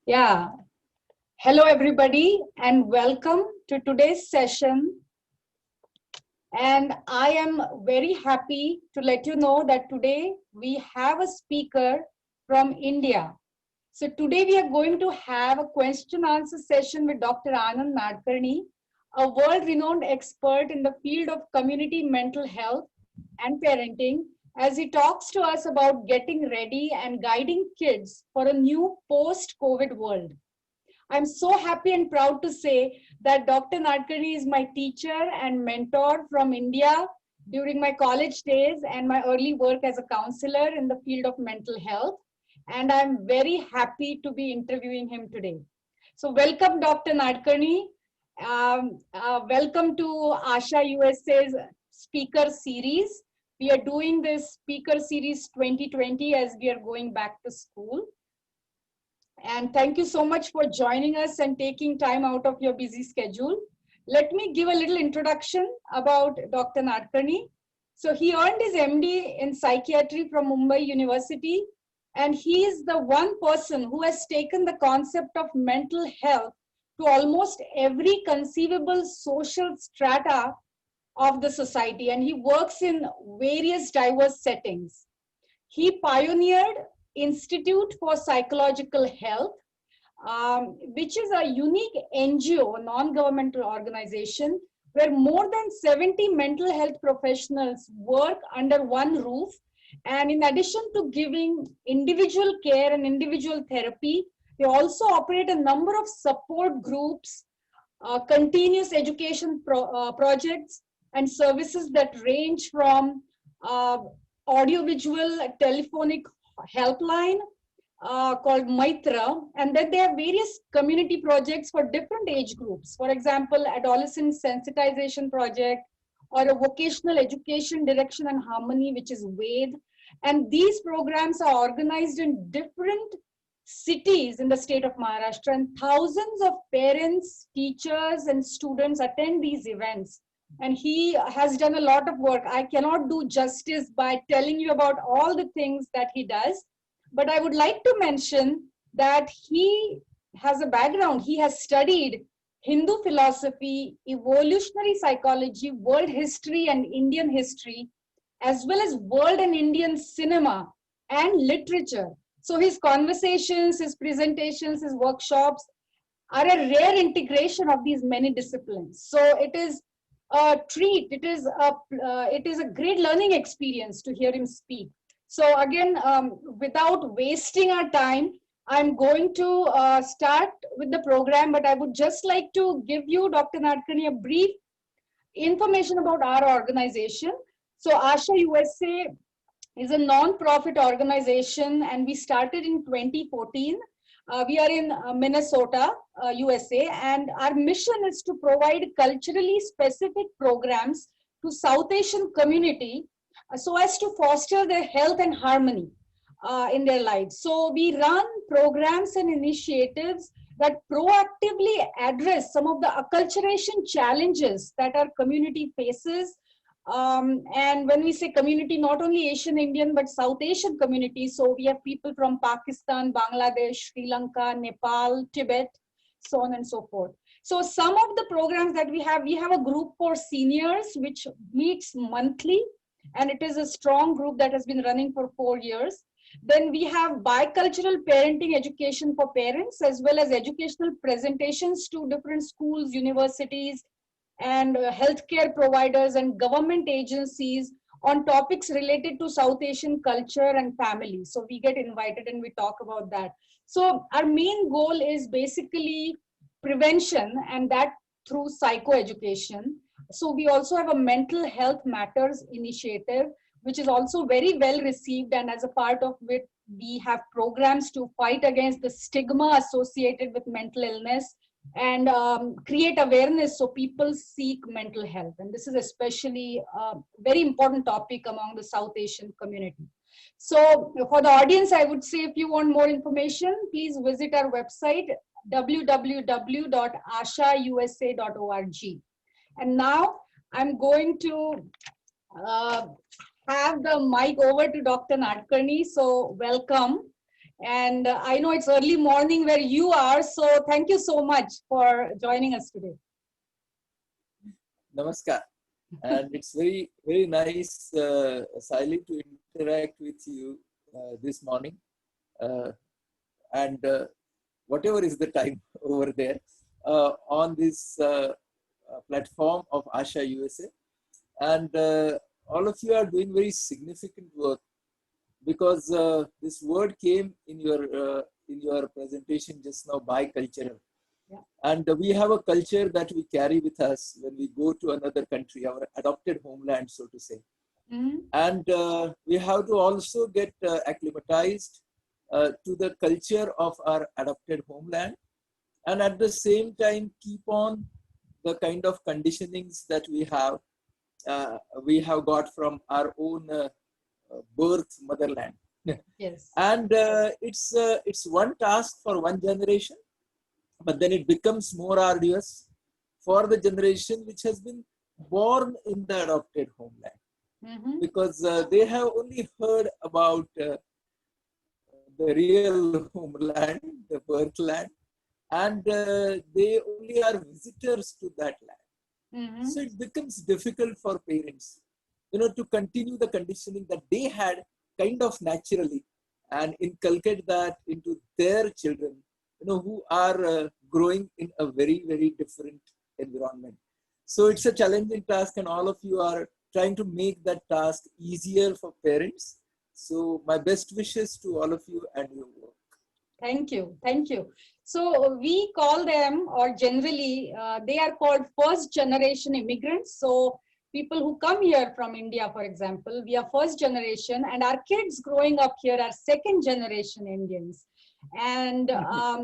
Yeah. Hello, everybody, and welcome to today's session. And I am very happy to let you know that today we have a speaker from India. So today we are going to have a question answer session with Dr. Anand Nadkarni, a world-renowned expert in the field of community mental health and parenting, as he talks to us about getting ready and guiding kids for a new post-COVID world. I'm so happy and proud to say that Dr. Nadkarni is my teacher and mentor from India during my college days and my early work as a counselor in the field of mental health. And I'm very happy to be interviewing him today. So, welcome, Dr. Nadkarni. Welcome to Asha USA's speaker series. We are doing this speaker series 2020 as we are going back to school. And thank you so much for joining us and taking time out of your busy schedule. Let me give a little introduction about Dr. Nadkarni. So he earned his MD in psychiatry from Mumbai University, and he is the one person who has taken the concept of mental health to almost every conceivable social strata of the society, and he works in various diverse settings. He pioneered Institute for Psychological Health, which is a unique NGO, non-governmental organization, where more than 70 mental health professionals work under one roof. And in addition to giving individual care and individual therapy, they also operate a number of support groups, continuous education projects, and services that range from audiovisual telephonic helpline called Maitra, and then they have various community projects for different age groups. For example, adolescent sensitization project or a vocational education direction and harmony, which is VED. And these programs are organized in different cities in the state of Maharashtra, and thousands of parents, teachers, and students attend these events. And he has done a lot of work. I cannot do justice by telling you about all the things that he does, but I would like to mention that he has a background. He has studied Hindu philosophy, evolutionary psychology, world history, and Indian history, as well as world and Indian cinema and literature. So his conversations, his presentations, his workshops are a rare integration of these many disciplines. So it is a treat. It is a great learning experience to hear him speak. So again, without wasting our time, I'm going to start with the program, but I would just like to give you, Dr. Nadkarni, a brief information about our organization. So Asha USA is a non-profit organization, and we started in 2014. We are in Minnesota, USA, and our mission is to provide culturally specific programs to South Asian community so as to foster their health and harmony in their lives. So we run programs and initiatives that proactively address some of the acculturation challenges that our community faces. And when we say community, not only Asian Indian, but South Asian communities. So we have people from Pakistan, Bangladesh, Sri Lanka, Nepal, Tibet, so on and so forth. So some of the programs that we have a group for seniors, which meets monthly, and it is a strong group that has been running for 4 years. Then we have bicultural parenting education for parents, as well as educational presentations to different schools, universities, and healthcare providers and government agencies on topics related to South Asian culture and family. So we get invited and we talk about that. So our main goal is basically prevention, and that through psychoeducation. So we also have a mental health matters initiative, which is also very well received, and as a part of it, we have programs to fight against the stigma associated with mental illness and create awareness so people seek mental health. And this is especially a very important topic among the South Asian community. So for the audience, I would say if you want more information, please visit our website, www.ashausa.org. And now I'm going to have the mic over to Dr. Nadkarni. So welcome. And I know it's early morning where you are, so thank you so much for joining us today. Namaskar. And it's very, very nice, Siley, to interact with you this morning. And whatever is the time over there on this platform of Asha USA. And all of you are doing very significant work, because this word came in your presentation just now, bicultural. Yeah. And we have a culture that we carry with us when we go to another country, our adopted homeland, so to say. Mm-hmm. And we have to also get acclimatized to the culture of our adopted homeland, and at the same time keep on the kind of conditionings that we have got from our own birth motherland. Yes. And it's one task for one generation, but then it becomes more arduous for the generation which has been born in the adopted homeland. Mm-hmm. Because they have only heard about the real homeland, the birth land, and they only are visitors to that land. Mm-hmm. So it becomes difficult for parents, to continue the conditioning that they had kind of naturally and inculcate that into their children, who are growing in a very, very different environment. So it's a challenging task, and all of you are trying to make that task easier for parents. So my best wishes to all of you and your work. Thank you. Thank you. So we call them, or generally, they are called first generation immigrants. So people who come here from India, for example, we are first generation, and our kids growing up here are second generation Indians. And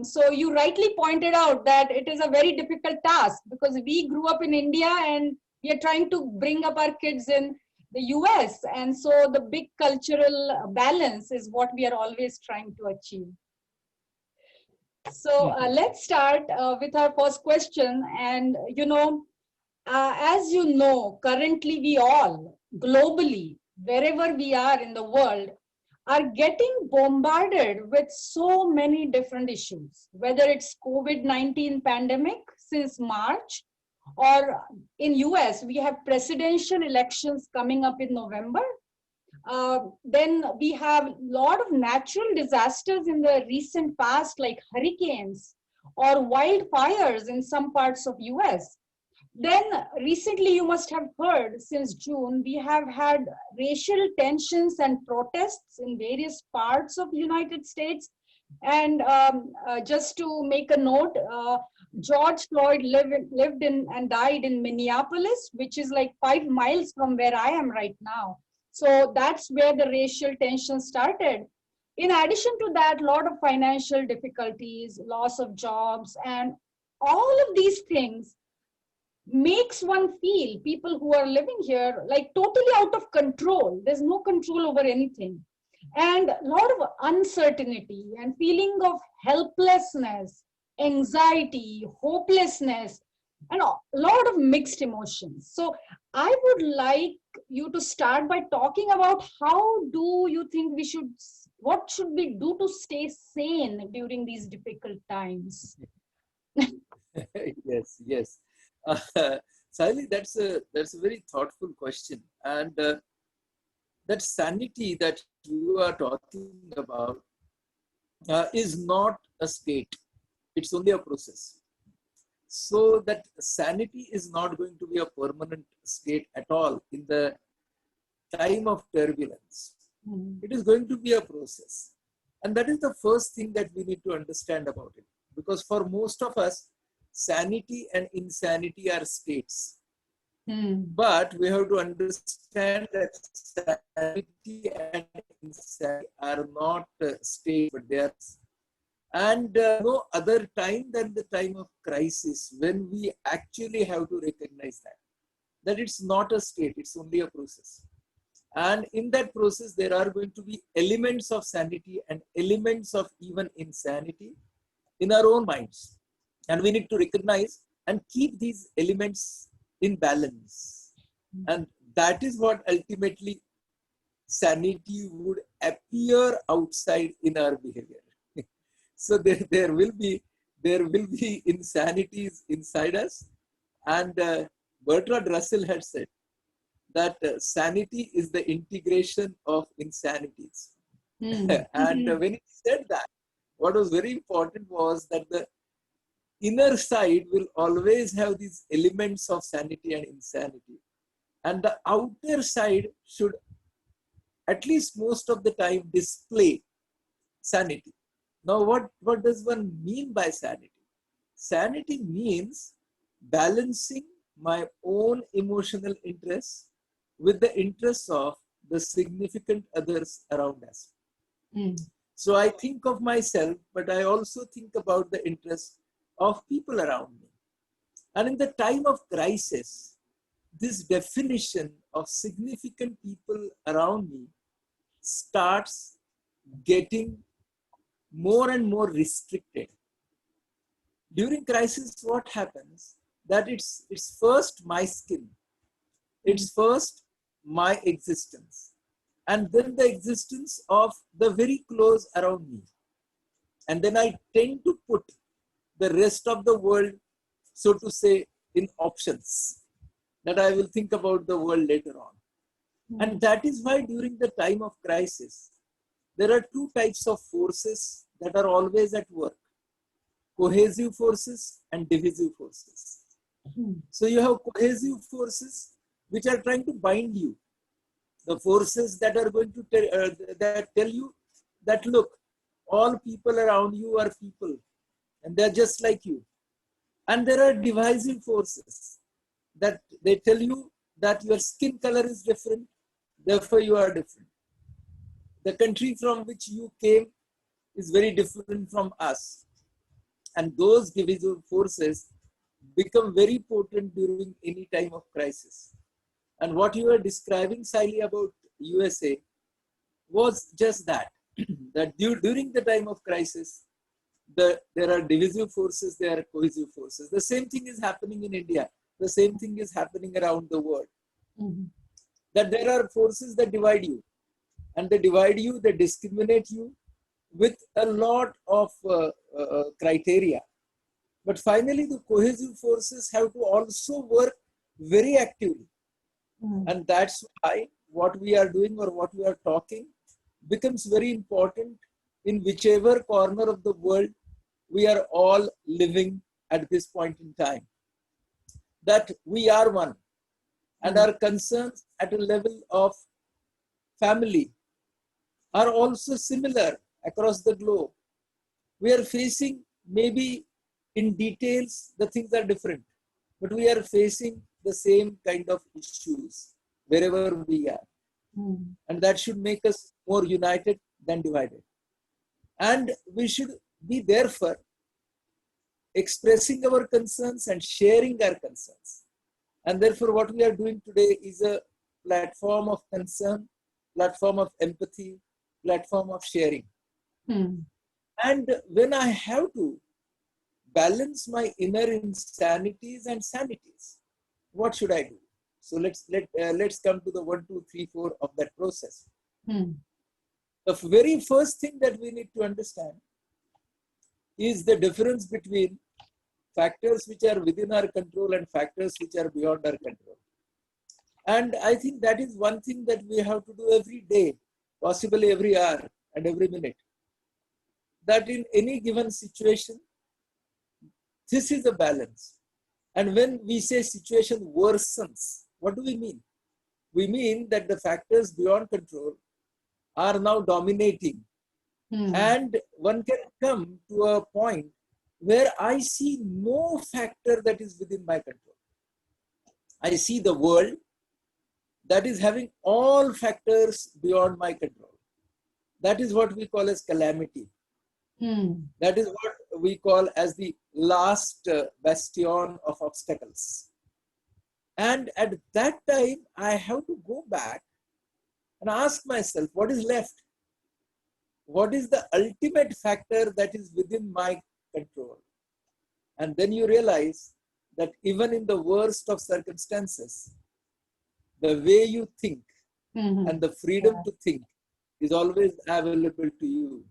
so you rightly pointed out that it is a very difficult task, because we grew up in India and we are trying to bring up our kids in the US. And so the big cultural balance is what we are always trying to achieve. So let's start with our first question. And, as you know, currently we all, globally, wherever we are in the world, are getting bombarded with so many different issues, whether it's COVID-19 pandemic since March, or in US, we have presidential elections coming up in November. Then we have a lot of natural disasters in the recent past, like hurricanes or wildfires in some parts of US. Then recently, you must have heard, since June, we have had racial tensions and protests in various parts of the United States. And just to make a note, George Floyd lived in and died in Minneapolis, which is like 5 miles from where I am right now. So that's where the racial tension started. In addition to that, a lot of financial difficulties, loss of jobs, and all of these things makes one feel, people who are living here, like totally out of control. There's no control over anything. And a lot of uncertainty and feeling of helplessness, anxiety, hopelessness, and a lot of mixed emotions. So I would like you to start by talking about how do you think what should we do to stay sane during these difficult times? Yes, yes. Sally, that's a very thoughtful question, and that sanity that you are talking about is not a state; it's only a process. So that sanity is not going to be a permanent state at all in the time of turbulence. Mm-hmm. It is going to be a process, and that is the first thing that we need to understand about it. Because for most of us, sanity and insanity are states. But we have to understand that sanity and insanity are not states, but they are. And no other time than the time of crisis, when we actually have to recognize that it's not a state, it's only a process. And in that process, there are going to be elements of sanity and elements of even insanity in our own minds. And we need to recognize and keep these elements in balance. And that is what ultimately sanity would appear outside in our behavior. So there will be insanities inside us. And Bertrand Russell had said that sanity is the integration of insanities. And when he said that, what was very important was that the inner side will always have these elements of sanity and insanity. And the outer side should, at least most of the time, display sanity. Now, what does one mean by sanity? Sanity means balancing my own emotional interests with the interests of the significant others around us. So I think of myself, but I also think about the interests of people around me. And in the time of crisis, this definition of significant people around me starts getting more and more restricted. During crisis, what happens? That it's first my skin, it's first my existence, and then the existence of the very close around me. And then I tend to put the rest of the world, so to say, in options, that I will think about the world later on. And that is why during the time of crisis, there are two types of forces that are always at work: cohesive forces and divisive forces. So you have cohesive forces which are trying to bind you. The forces that are going to tell you that, look, all people around you are people and they're just like you. And there are divisive forces that they tell you that your skin color is different, therefore you are different. The country from which you came is very different from us. And those divisive forces become very potent during any time of crisis. And what you were describing, Siley, about USA was just that. That during the time of crisis, there are divisive forces, there are cohesive forces. The same thing is happening in India. The same thing is happening around the world. That there are forces that divide you. And they divide you, they discriminate you with a lot of criteria. But finally, the cohesive forces have to also work very actively. And that's why what we are doing or what we are talking becomes very important in whichever corner of the world we are all living at this point in time. That we are one, and our concerns at a level of family are also similar across the globe. We are facing, maybe in details, the things are different, but we are facing the same kind of issues wherever we are. And that should make us more united than divided. And we should be therefore expressing our concerns and sharing our concerns. And therefore, what we are doing today is a platform of concern, platform of empathy, platform of sharing. And when I have to balance my inner insanities and sanities, what should I do? So let's come to the 1, 2, 3, 4 of that process. The very first thing that we need to understand is the difference between factors which are within our control and factors which are beyond our control. And I think that is one thing that we have to do every day, possibly every hour and every minute. That in any given situation, this is a balance. And when we say situation worsens, what do we mean? We mean that the factors beyond control are now dominating. And one can come to a point where I see no factor that is within my control. I see the world that is having all factors beyond my control. That is what we call as calamity. That is what we call as the last bastion of obstacles. And at that time, I have to go back and ask myself, what is left? What is the ultimate factor that is within my control? And then you realize that even in the worst of circumstances, the way you think, and the freedom to think is always available to you.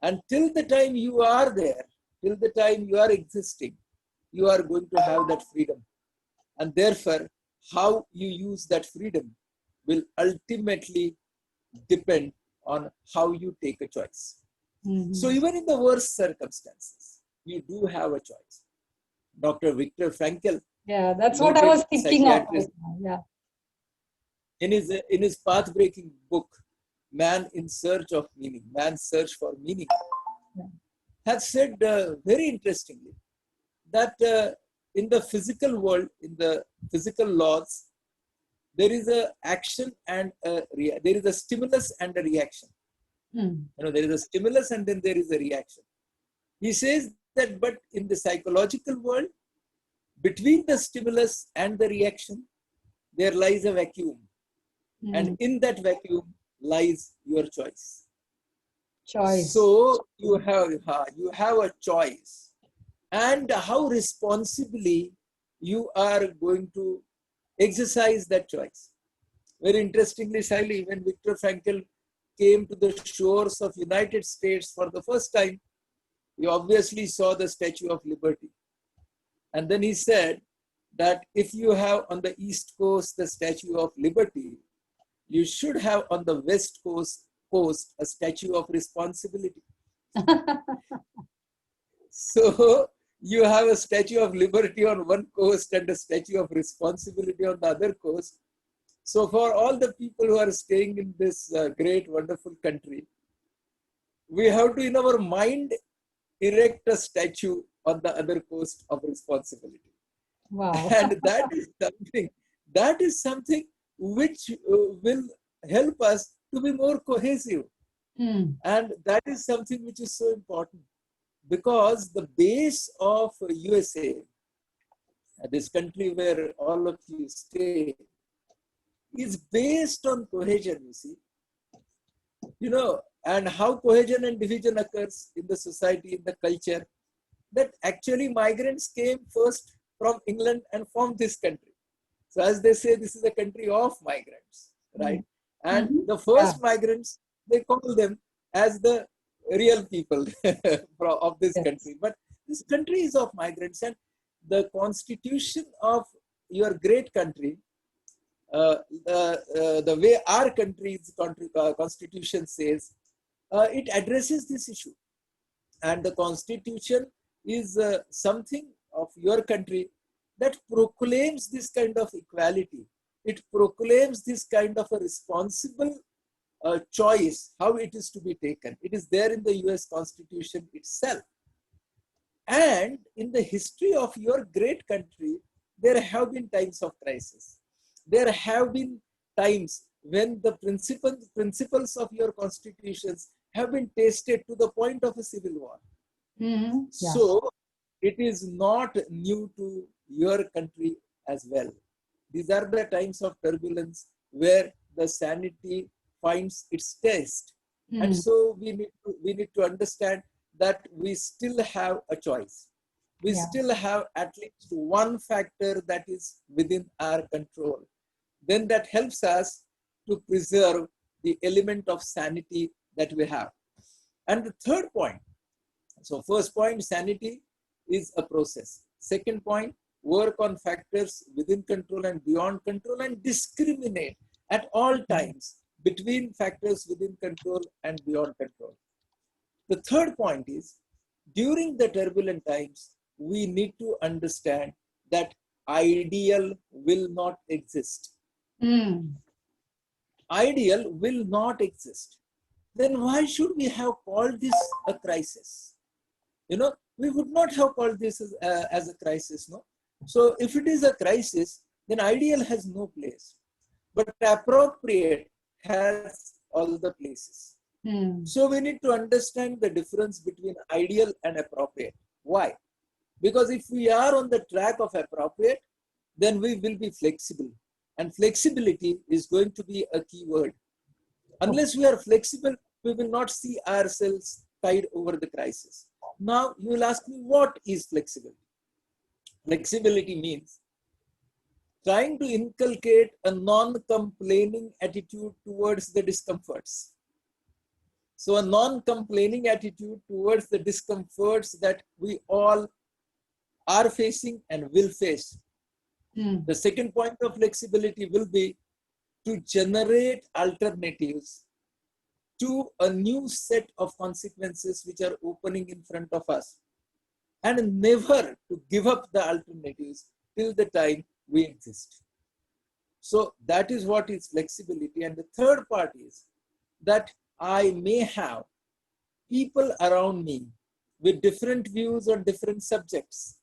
And till the time you are there, till the time you are existing, you are going to have that freedom. And therefore, how you use that freedom will ultimately depend on how you take a choice. So even in the worst circumstances, you do have a choice. Dr. Viktor Frankl, yeah, that's what I was thinking of. Yeah. In his path-breaking book, Man in Search of Meaning, Man's Search for Meaning, has said very interestingly that in the physical world, in the physical laws, there is a action and there is a stimulus and a reaction. There is a stimulus and then there is a reaction. He says that, but in the psychological world, between the stimulus and the reaction, there lies a vacuum. And in that vacuum lies your choice. So you have a choice. And how responsibly you are going to exercise that choice. Very interestingly, Shaili, when Viktor Frankl came to the shores of United States for the first time, he obviously saw the Statue of Liberty. And then he said that if you have on the East Coast the Statue of Liberty, you should have on the West Coast a Statue of Responsibility. So you have a Statue of Liberty on one coast and a Statue of Responsibility on the other coast. So for all the people who are staying in this great, wonderful country, we have to, in our mind, erect a statue on the other coast of responsibility. Wow. And that is something which will help us to be more cohesive. And that is something which is so important, because the base of USA, this country where all of you stay, is based on cohesion, you see. And how cohesion and division occurs in the society, in the culture, that actually migrants came first from England and formed this country. So as they say, this is a country of migrants, right? And the first migrants, they call them as the real people of this country. But this country is of migrants, and the constitution of your great country, the way our country's constitution says, it addresses this issue. And the constitution is something of your country that proclaims this kind of equality. It proclaims this kind of a responsible choice, how it is to be taken. It is there in the US Constitution itself. And in the history of your great country, there have been times of crisis. There have been times when the principles of your constitutions have been tested to the point of a civil war. So it is not new to your country as well. These are the times of turbulence where the sanity finds its test. And so we need to understand that we still have a choice. We still have at least one factor that is within our control. Then that helps us to preserve the element of sanity that we have. And the third point, so first point, sanity is a process. Second point, work on factors within control and beyond control, and discriminate at all times between factors within control and beyond control. The third point is, during the turbulent times, we need to understand that ideal will not exist. Ideal will not exist. Then why should we have called this a crisis? We would not have called this as a crisis, no? So if it is a crisis, then ideal has no place. But appropriate has all the places. So we need to understand the difference between ideal and appropriate. Why? Because if we are on the track of appropriate, then we will be flexible. And flexibility is going to be a key word. Unless we are flexible, we will not see ourselves tide over the crisis. Now, you will ask me, what is flexibility? Flexibility means trying to inculcate a non-complaining attitude towards the discomforts. So a non-complaining attitude towards the discomforts that we all are facing and will face. The second point of flexibility will be to generate alternatives to a new set of consequences which are opening in front of us, and never to give up the alternatives till the time we exist. So that is what is flexibility. And the third part is that I may have people around me with different views on different subjects,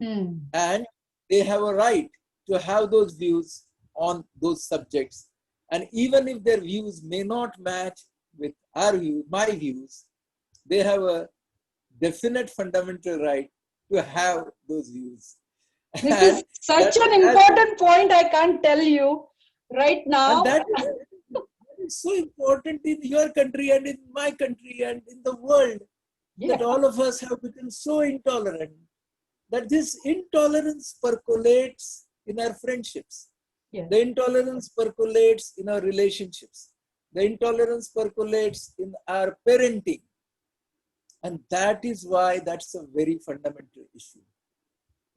and they have a right to have those views on those subjects. And even if their views may not match with my views, they have a definite fundamental right to have those views. This is such an important point, I can't tell you right now. And that is so important in your country and in my country and in the world, that all of us have become so intolerant, that this intolerance percolates in our friendships. The intolerance percolates in our relationships. The intolerance percolates in our parenting. And that is why that's a very fundamental issue.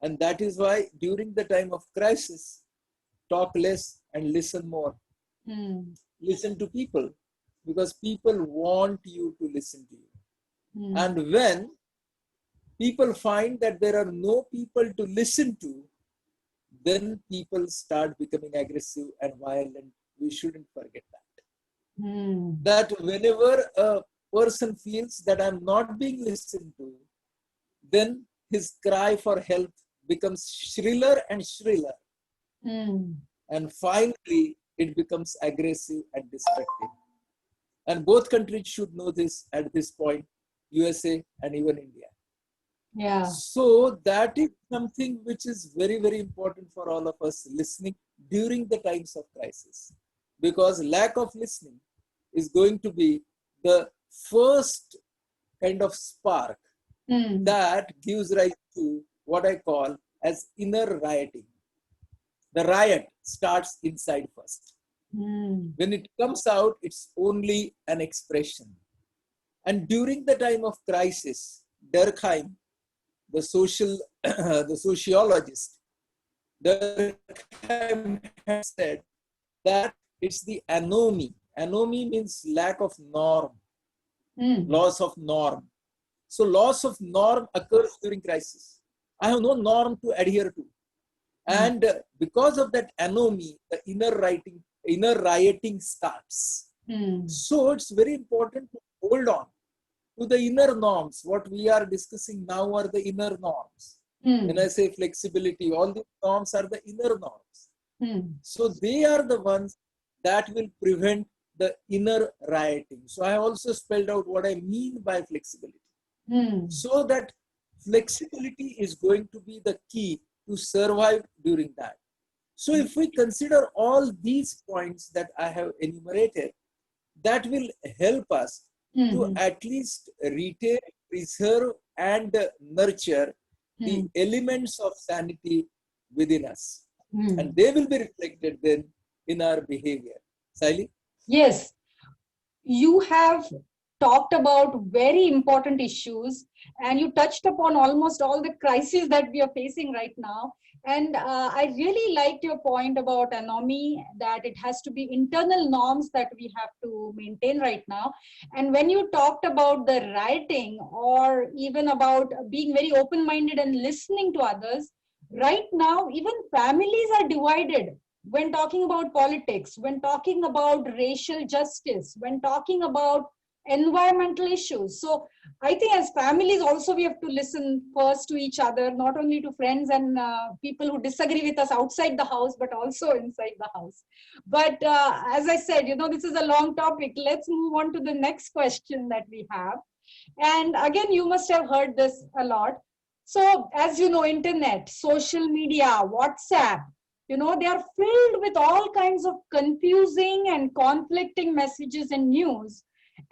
And that is why during the time of crisis, talk less and listen more. Listen to people, because people want you to listen to you. And when people find that there are no people to listen to, then people start becoming aggressive and violent. We shouldn't forget that. That whenever a person feels that I'm not being listened to, then his cry for help becomes shriller and shriller. And finally, it becomes aggressive and destructive. And both countries should know this at this point, USA and even India. So that is something which is very, very important for all of us listening during the times of crisis. Because lack of listening is going to be the first kind of spark that gives rise to what I call as inner rioting. The riot starts inside first. When it comes out, it's only an expression. And during the time of crisis, Durkheim, the sociologist, Durkheim has said that it's the anomie. Anomie means lack of norm, loss of norm. So loss of norm occurs during crisis. I have no norm to adhere to. And because of that anomie, the inner rioting starts. So it's very important to hold on to the inner norms. What we are discussing now are the inner norms. When I say flexibility, all the norms are the inner norms. So they are the ones that will prevent the inner rioting. So I also spelled out what I mean by flexibility. So that flexibility is going to be the key to survive during that. So if we consider all these points that I have enumerated, that will help us to at least retain, preserve, and nurture the elements of sanity within us. And they will be reflected then in our behavior. Saili? Yes, you have talked about very important issues, and you touched upon almost all the crises that we are facing right now. And I really liked your point about anomie, that it has to be internal norms that we have to maintain right now. And when you talked about the rioting, or even about being very open-minded and listening to others, right now, even families are divided when talking about politics, when talking about racial justice, when talking about environmental issues. So I think as families also, we have to listen first to each other, not only to friends and people who disagree with us outside the house, but also inside the house. But as I said, this is a long topic. Let's move on to the next question that we have. And again, you must have heard this a lot. So as you know, internet, social media, WhatsApp, they are filled with all kinds of confusing and conflicting messages and news.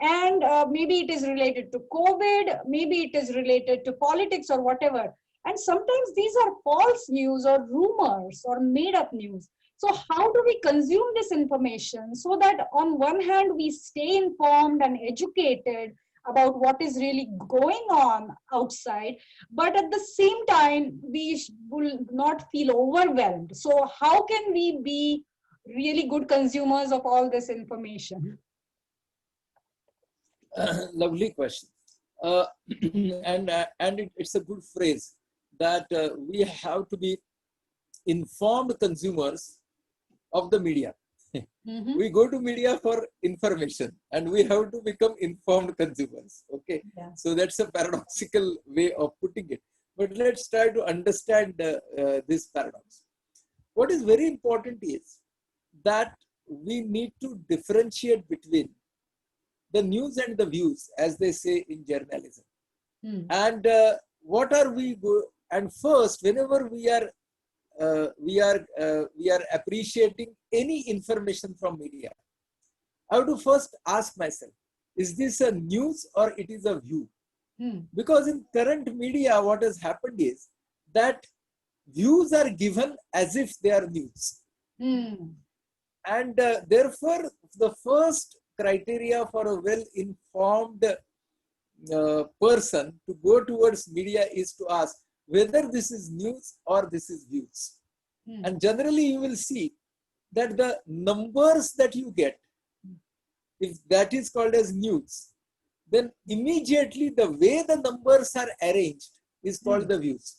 And maybe it is related to COVID, maybe it is related to politics or whatever. And sometimes these are false news or rumors or made up news. So how do we consume this information so that on one hand we stay informed and educated about what is really going on outside, but at the same time we will not feel overwhelmed? So how can we be really good consumers of all this information? Lovely question. And it's a good phrase that we have to be informed consumers of the media. Mm-hmm. We go to media for information and we have to become informed consumers. Okay. Yeah. So that's a paradoxical way of putting it. But let's try to understand this paradox. What is very important is that we need to differentiate between the news and the views, as they say in journalism. And what are we and first, whenever we are appreciating any information from media, I have to first ask myself, is this a news or it is a view? Because in current media, what has happened is that views are given as if they are news. And therefore, the first criteria for a well-informed person to go towards media is to ask whether this is news or this is views. And generally, you will see that the numbers that you get, if that is called as news, then immediately the way the numbers are arranged is called the views.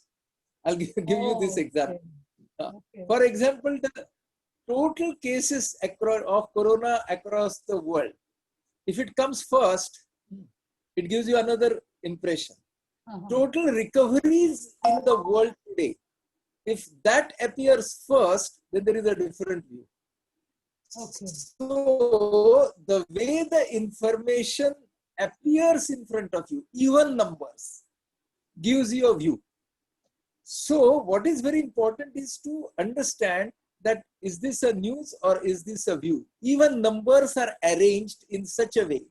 I'll give you this example. For example, the total cases of corona across the world, if it comes first, it gives you another impression. Total recoveries in the world today, if that appears first, then there is a different view. So the way the information appears in front of you, even numbers, gives you a view. So what is very important is to understand that is this a news or is this a view? Even numbers are arranged in such a way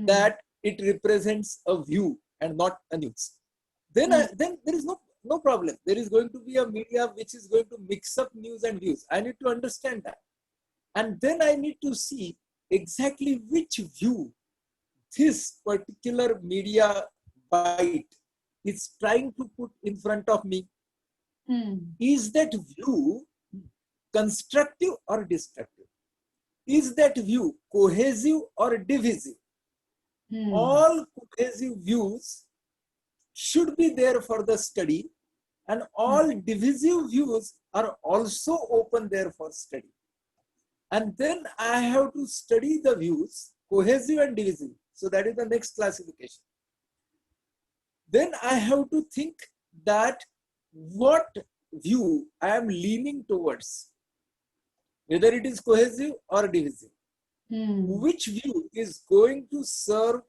that it represents a view and not a news. Then there is no problem. There is going to be a media which is going to mix up news and views. I need to understand that. And then I need to see exactly which view this particular media bite is trying to put in front of me. Is that view constructive or destructive? Is that view cohesive or divisive? All cohesive views should be there for the study, and all divisive views are also open there for study. And then I have to study the views, cohesive and divisive. So that is the next classification. Then I have to think that what view I am leaning towards, whether it is cohesive or divisive. Which view is going to serve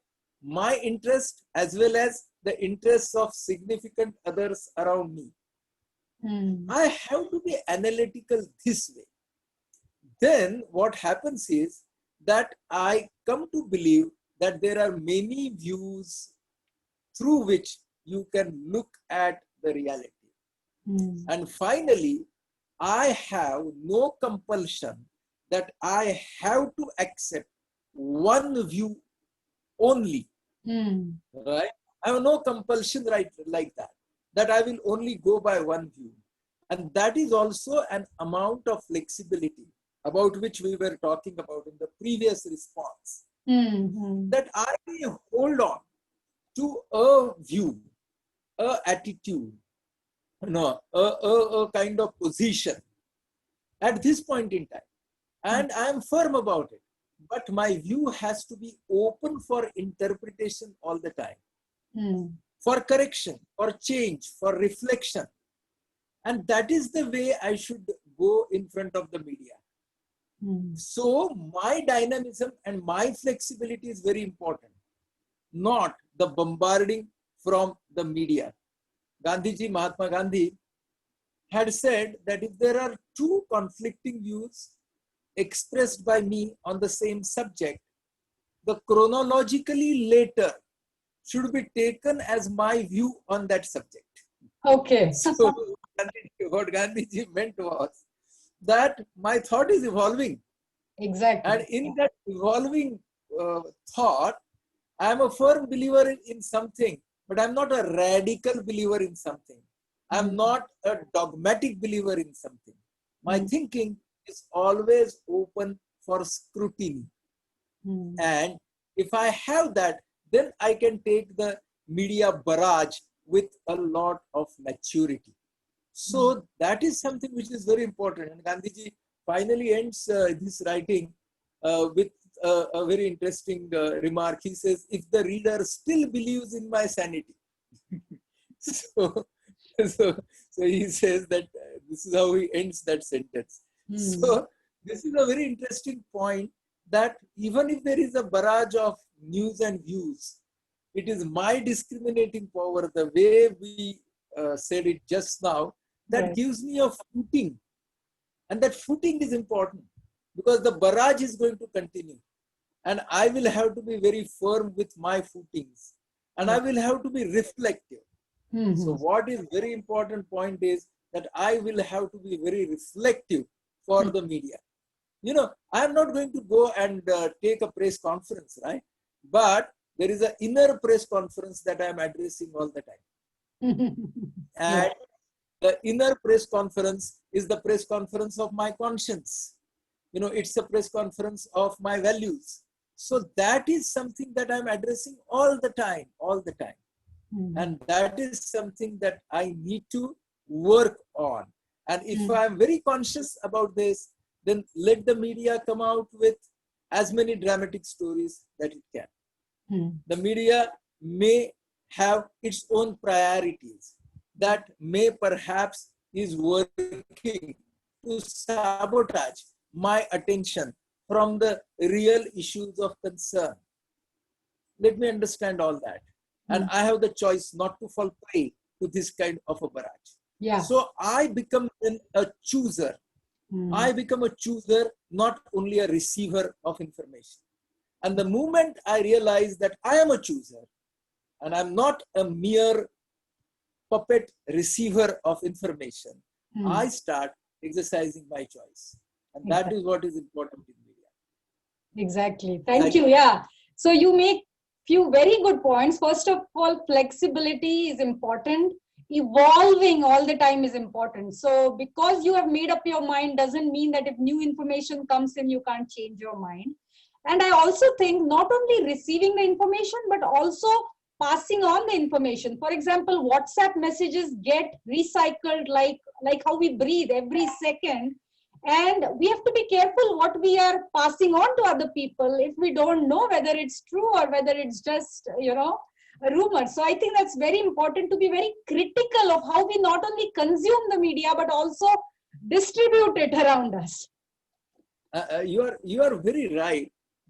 my interest as well as the interests of significant others around me. I have to be analytical this way. Then what happens is that I come to believe that there are many views through which you can look at the reality. And finally, I have no compulsion that I have to accept one view only. Right? I have no compulsion like that I will only go by one view. And that is also an amount of flexibility about which we were talking about in the previous response. That I may hold on to a view, a attitude, a kind of position at this point in time. And I am firm about it. But my view has to be open for interpretation all the time, for correction, for change, for reflection. And that is the way I should go in front of the media. So my dynamism and my flexibility is very important, not the bombarding from the media. Gandhiji, Mahatma Gandhi had said that if there are two conflicting views expressed by me on the same subject, the chronologically later should be taken as my view on that subject. Okay. So what Gandhiji meant was that my thought is evolving. Exactly. And in that evolving thought, I am a firm believer in something, but I'm not a radical believer in something. I'm not a dogmatic believer in something. My thinking is always open for scrutiny. And if I have that, then I can take the media barrage with a lot of maturity. So that is something which is very important. And Gandhiji finally ends this writing with a very interesting remark. He says, if the reader still believes in my sanity. so, so he says that this is how he ends that sentence. So this is a very interesting point, that even if there is a barrage of news and views, it is my discriminating power, the way we said it just now, that gives me a footing. And that footing is important, because the barrage is going to continue. And I will have to be very firm with my footings. And I will have to be reflective. So what is very important point is that I will have to be very reflective for the media. You know, I'm not going to go and take a press conference, right? But there is an inner press conference that I'm addressing all the time. And the inner press conference is the press conference of my conscience. You know, it's a press conference of my values. So that is something that I'm addressing all the time. And that is something that I need to work on. And if I'm very conscious about this, then let the media come out with as many dramatic stories that it can. The media may have its own priorities that may perhaps is working to sabotage my attention from the real issues of concern. Let me understand all that. And I have the choice not to fall prey to this kind of a barrage. So I become then a chooser. I become a chooser, not only a receiver of information. And the moment I realize that I am a chooser and I'm not a mere puppet receiver of information, I start exercising my choice. And that is what is important in media. Exactly. Thank you. Yeah. So you make few very good points. First of all, flexibility is important. Evolving all the time is important. So because you have made up your mind doesn't mean that if new information comes in, you can't change your mind. And I also think not only receiving the information, but also passing on the information. For example, WhatsApp messages get recycled like how we breathe every second. And we have to be careful what we are passing on to other people if we don't know whether it's true or whether it's just, a rumor. So I think that's very important to be very critical of how we not only consume the media, but also distribute it around us. You are very right,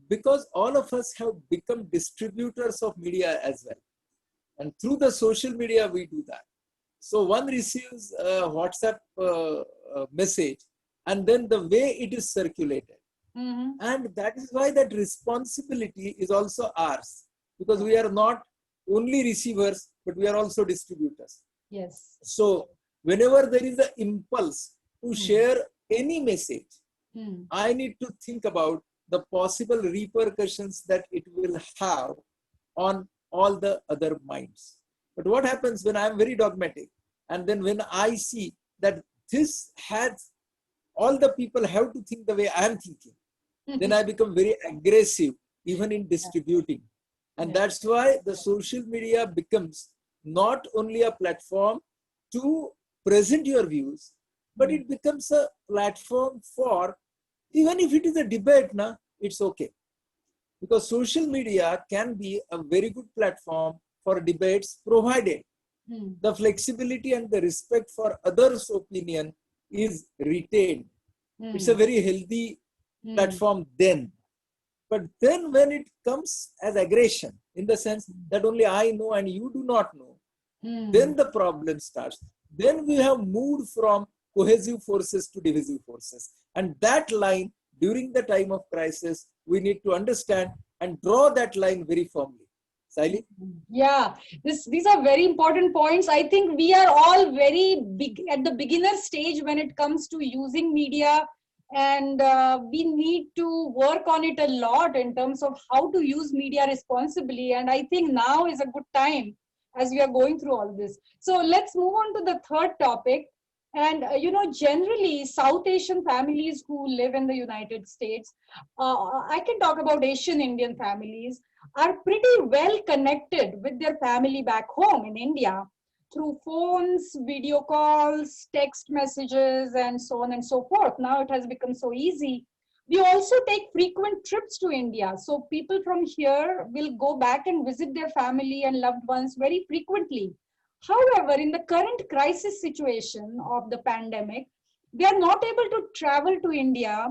because all of us have become distributors of media as well. And through the social media, we do that. So one receives a WhatsApp message, and then the way it is circulated. And that is why that responsibility is also ours, because we are not only receivers, but we are also distributors. Yes. So whenever there is an impulse to share any message, I need to think about the possible repercussions that it will have on all the other minds. But what happens when I am very dogmatic, and then when I see that this has, all the people have to think the way I am thinking, then I become very aggressive even in distributing. And that's why the social media becomes not only a platform to present your views, but it becomes a platform for, even if it is a debate, it's okay. Because social media can be a very good platform for debates, provided the flexibility and the respect for others' opinion is retained. It's a very healthy platform then. But then when it comes as aggression, in the sense that only I know and you do not know, then the problem starts. Then we have moved from cohesive forces to divisive forces. And that line, during the time of crisis, we need to understand and draw that line very firmly. Sally? Yeah, these are very important points. I think we are all very big at the beginner stage when it comes to using media, and we need to work on it a lot in terms of how to use media responsibly. And I think now is a good time as we are going through all this. So let's move on to the third topic. And generally, South Asian families who live in the United States, I can talk about Asian Indian families, are pretty well connected with their family back home in India through phones, video calls, text messages, and so on and so forth. Now it has become so easy. We also take frequent trips to India. So people from here will go back and visit their family and loved ones very frequently. However, in the current crisis situation of the pandemic, they are not able to travel to India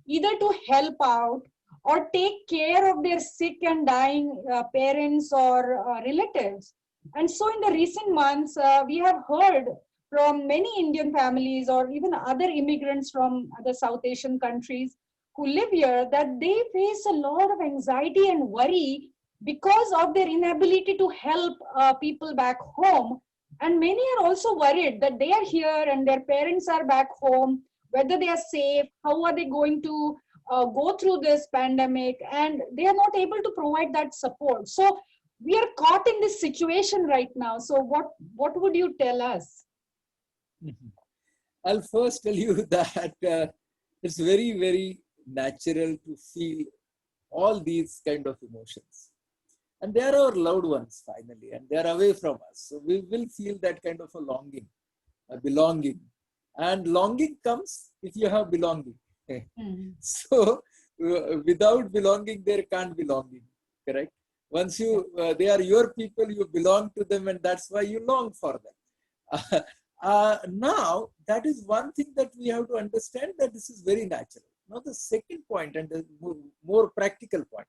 either to help out or take care of their sick and dying parents or relatives. And so, in the recent months, we have heard from many Indian families or even other immigrants from other South Asian countries who live here that they face a lot of anxiety and worry because of their inability to help people back home. And many are also worried that they are here and their parents are back home, whether they are safe, how are they going to go through this pandemic, and they are not able to provide that support. So we are caught in this situation right now. So what would you tell us? I'll first tell you that it's very, very natural to feel all these kind of emotions. And they are our loved ones finally, and they are away from us. So we will feel that kind of a longing, a belonging. And longing comes if you have belonging. So without belonging, there can't be longing, correct? Once they are your people, you belong to them, and that's why you long for them. Now, that is one thing that we have to understand, that this is very natural. Now, the second point, and the more practical point,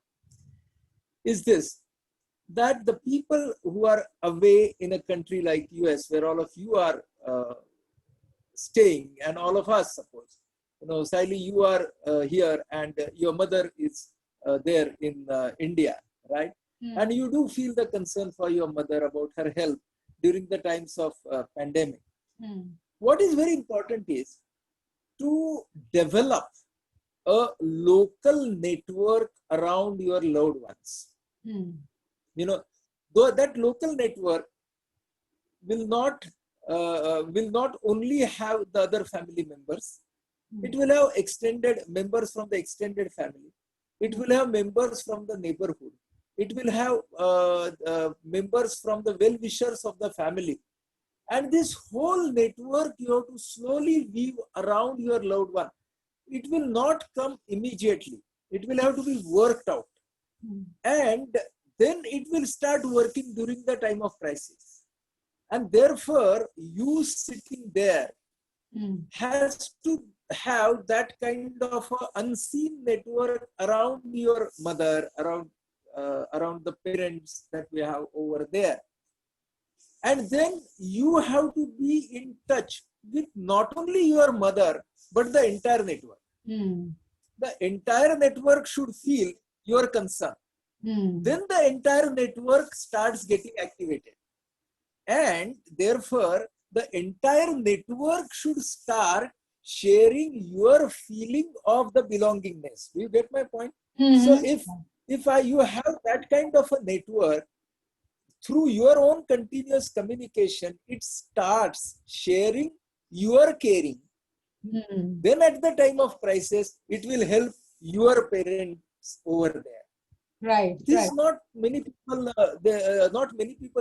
is this, that the people who are away in a country like US, where all of you are staying, and all of us, suppose, Sally, you are here, and your mother is there in India, right? And you do feel the concern for your mother about her health during the times of pandemic. What is very important is to develop a local network around your loved ones. Though that local network will not only have the other family members, it will have extended members from the extended family. It will have members from the neighborhood. It will have members from the well-wishers of the family. And this whole network you have to slowly weave around your loved one. It will not come immediately. It will have to be worked out. And then it will start working during the time of crisis. And therefore, you sitting there has to have that kind of unseen network around your mother, around the parents that we have over there. And then you have to be in touch with not only your mother, but the entire network. The entire network should feel your concern. Then the entire network starts getting activated. And therefore, the entire network should start sharing your feeling of the belongingness. Do you get my point? So if you have that kind of a network, through your own continuous communication, it starts sharing your caring. Then at the time of crisis, it will help your parents over there. Right. This not many people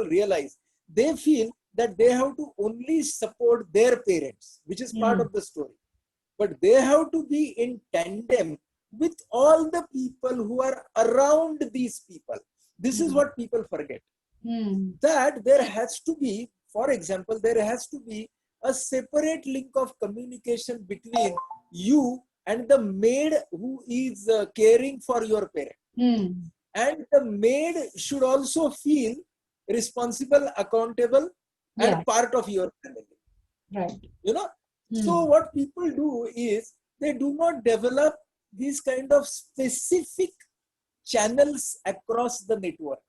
realize. They feel that they have to only support their parents, which is part of the story. But they have to be in tandem with all the people who are around these people. This is what people forget. That there has to be, for example, there has to be a separate link of communication between you and the maid who is caring for your parent. And the maid should also feel responsible, accountable, and part of your family. Right. So what people do is they do not develop these kind of specific channels across the network.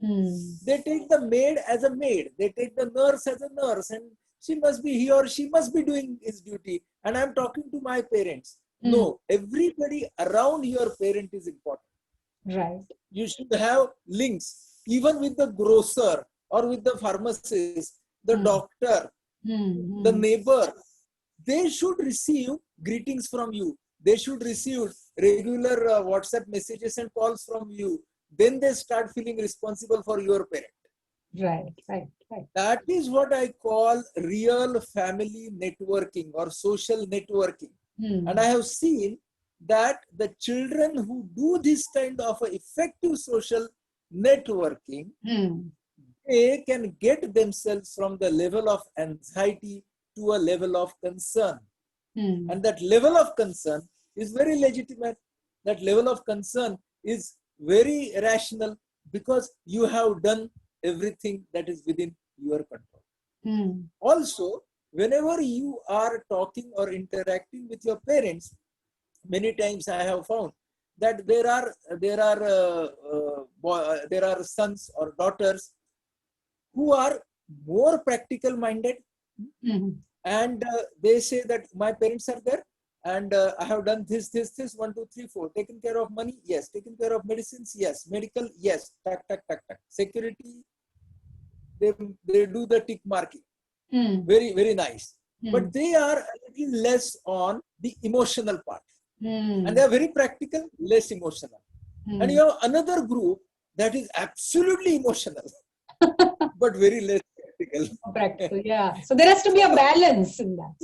They take the maid as a maid. They take the nurse as a nurse, and he or she must be doing his duty. And I'm talking to my parents. No, everybody around your parent is important. Right. You should have links, even with the grocer or with the pharmacist, the doctor, the neighbor. They should receive greetings from you. They should receive regular WhatsApp messages and calls from you. Then they start feeling responsible for your parent. Right. That is what I call real family networking or social networking. And I have seen that the children who do this kind of effective social networking, they can get themselves from the level of anxiety to a level of concern. And that level of concern is very legitimate. That level of concern is very rational because you have done everything that is within your control. Also, whenever you are talking or interacting with your parents, many times I have found that there are sons or daughters who are more practical minded, and they say that my parents are there, and I have done this, 1, 2, 3, 4. Taken care of money, yes. Taken care of medicines, yes. Medical, yes. Tak. Security, they do the tick marking. Very, very nice. But they are a little less on the emotional part. And they are very practical, less emotional. And you have another group that is absolutely emotional, but very less practical. Practical, yeah. So there has to be a balance in that.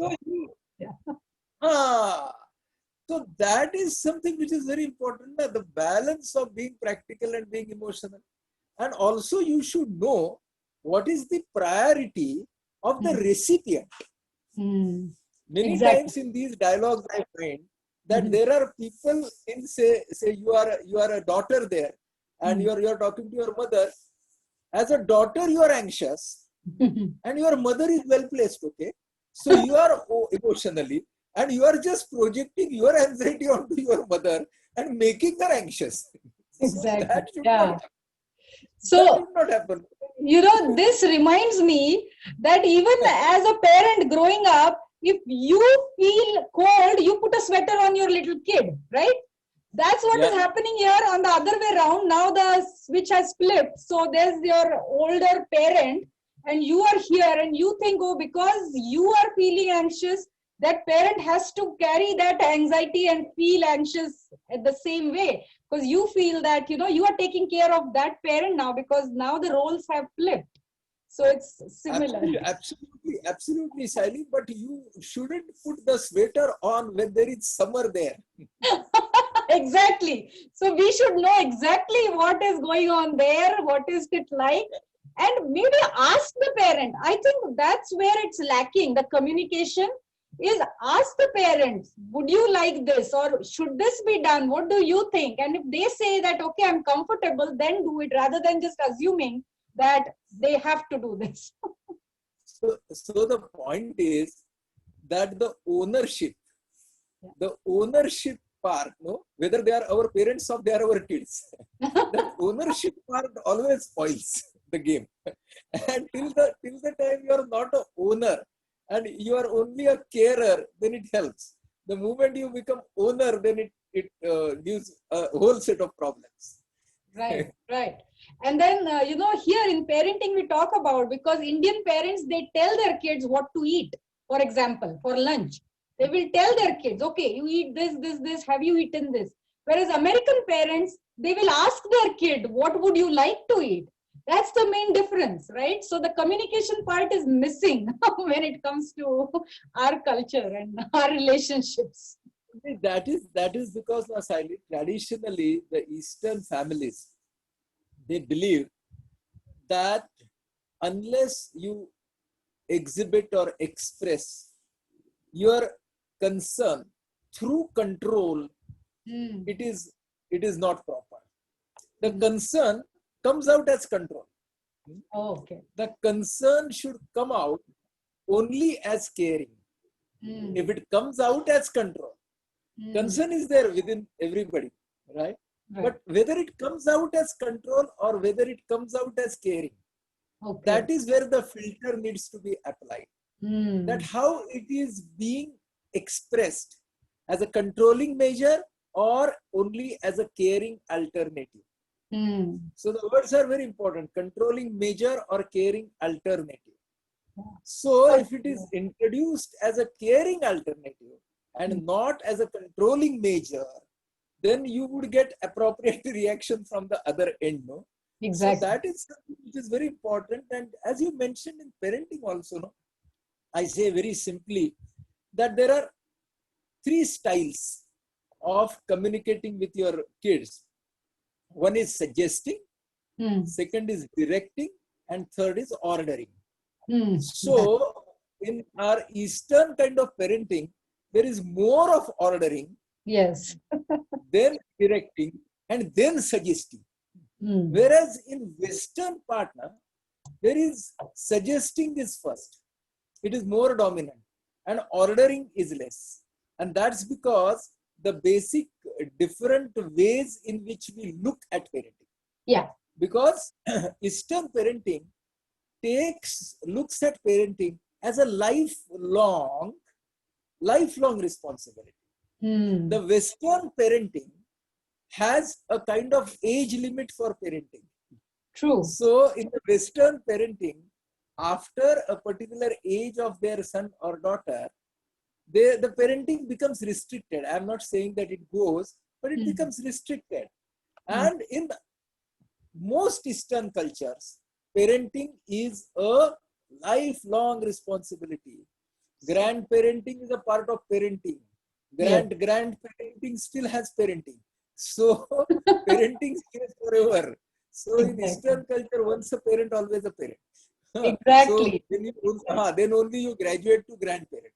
So that is something which is very important, the balance of being practical and being emotional. And also you should know what is the priority of the recipient. Many times in these dialogues I find that there are people in say you are a daughter there, and you are talking to your mother. As a daughter you are anxious and your mother is well placed, okay? So you are emotionally, and you are just projecting your anxiety onto your mother and making her anxious. Exactly. So that should not happen. So that should not happen. This reminds me that even as a parent growing up, if you feel cold, you put a sweater on your little kid, right? That's what is happening here on the other way around. Now the switch has flipped. So there's your older parent and you are here and you think, oh, because you are feeling anxious, that parent has to carry that anxiety and feel anxious at the same way. Because you feel that, you are taking care of that parent now because now the roles have flipped. So it's similar. Absolutely, Sally. But you shouldn't put the sweater on when there is summer there. Exactly. So we should know exactly what is going on there, what is it like, and maybe ask the parent. I think that's where it's lacking. The communication is ask the parents, would you like this or should this be done? What do you think? And if they say that, okay, I'm comfortable, then do it rather than just assuming that they have to do this. So the point is that the ownership part, whether they are our parents or they are our kids, that ownership part always spoils the game. And till the time you are not an owner and you are only a carer, then it helps. The moment you become owner, then it gives a whole set of problems. Right. And then, here in parenting, we talk about, because Indian parents, they tell their kids what to eat. For example, for lunch, they will tell their kids, okay, you eat this, have you eaten this? Whereas American parents, they will ask their kid, what would you like to eat? That's the main difference, right? So the communication part is missing when it comes to our culture and our relationships. That is because, traditionally, the Eastern families, they believe that unless you exhibit or express your concern through control, it is not proper. The concern comes out as control. Okay. The concern should come out only as caring. If it comes out as control, concern is there within everybody, right? But whether it comes out as control or whether it comes out as caring, that is where the filter needs to be applied. That how it is being expressed as a controlling measure or only as a caring alternative. So the words are very important: controlling measure or caring alternative. So if it is introduced as a caring alternative and not as a controlling measure, then you would get appropriate reaction from the other end, no? Exactly. So that is something which is very important. And as you mentioned in parenting also, no, I say very simply that there are 3 styles of communicating with your kids. One is suggesting, second is directing, and third is ordering. So in our Eastern kind of parenting, there is more of ordering, then directing, and then suggesting. Whereas in Western partner, there is suggesting is first. It is more dominant and ordering is less. And that's because the basic different ways in which we look at parenting. Because Eastern parenting looks at parenting as a lifelong responsibility. The Western parenting has a kind of age limit for parenting. So in the Western parenting, after a particular age of their son or daughter, the parenting becomes restricted. I'm not saying that it goes, but it becomes restricted. And in most Eastern cultures, parenting is a lifelong responsibility. Grandparenting is a part of parenting. Grandparenting still has parenting. So parenting stays forever. So in Eastern culture, once a parent, always a parent. Exactly. So then only you graduate to grandparent.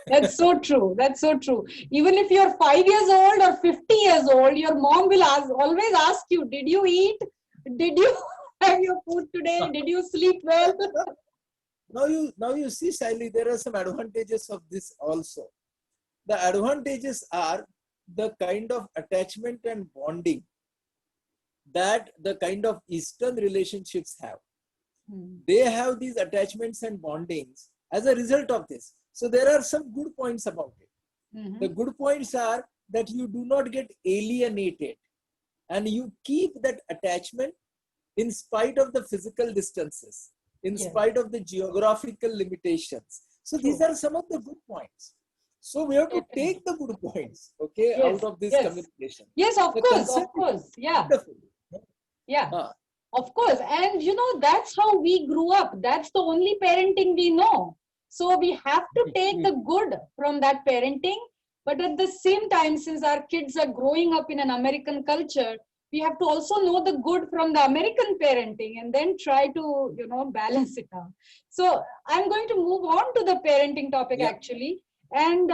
That's so true. That's so true. Even if you're 5 years old or 50 years old, your mom will always ask you, did you eat? Did you have your food today? Did you sleep well? Now you see, Shaili, there are some advantages of this also. The advantages are the kind of attachment and bonding that the kind of Eastern relationships have. They have these attachments and bondings as a result of this. So there are some good points about it. The good points are that you do not get alienated and you keep that attachment in spite of the physical distances, in spite of the geographical limitations. So these are some of the good points. So we have to take the good points, out of this communication. Yes, of course. Yeah. Of course. And that's how we grew up. That's the only parenting we know. So we have to take the good from that parenting. But at the same time, since our kids are growing up in an American culture, we have to also know the good from the American parenting and then try to, balance it out. So I'm going to move on to the parenting topic actually. And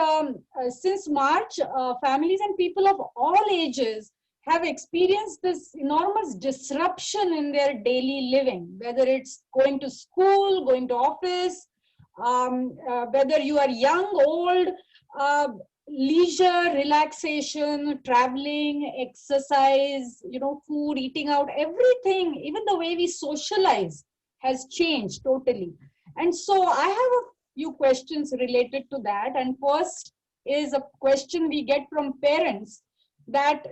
since March, families and people of all ages have experienced this enormous disruption in their daily living, whether it's going to school, going to office, whether you are young, old, leisure, relaxation, traveling, exercise, food, eating out, everything, even the way we socialize has changed totally. And so I have a few questions related to that. And first is a question we get from parents that,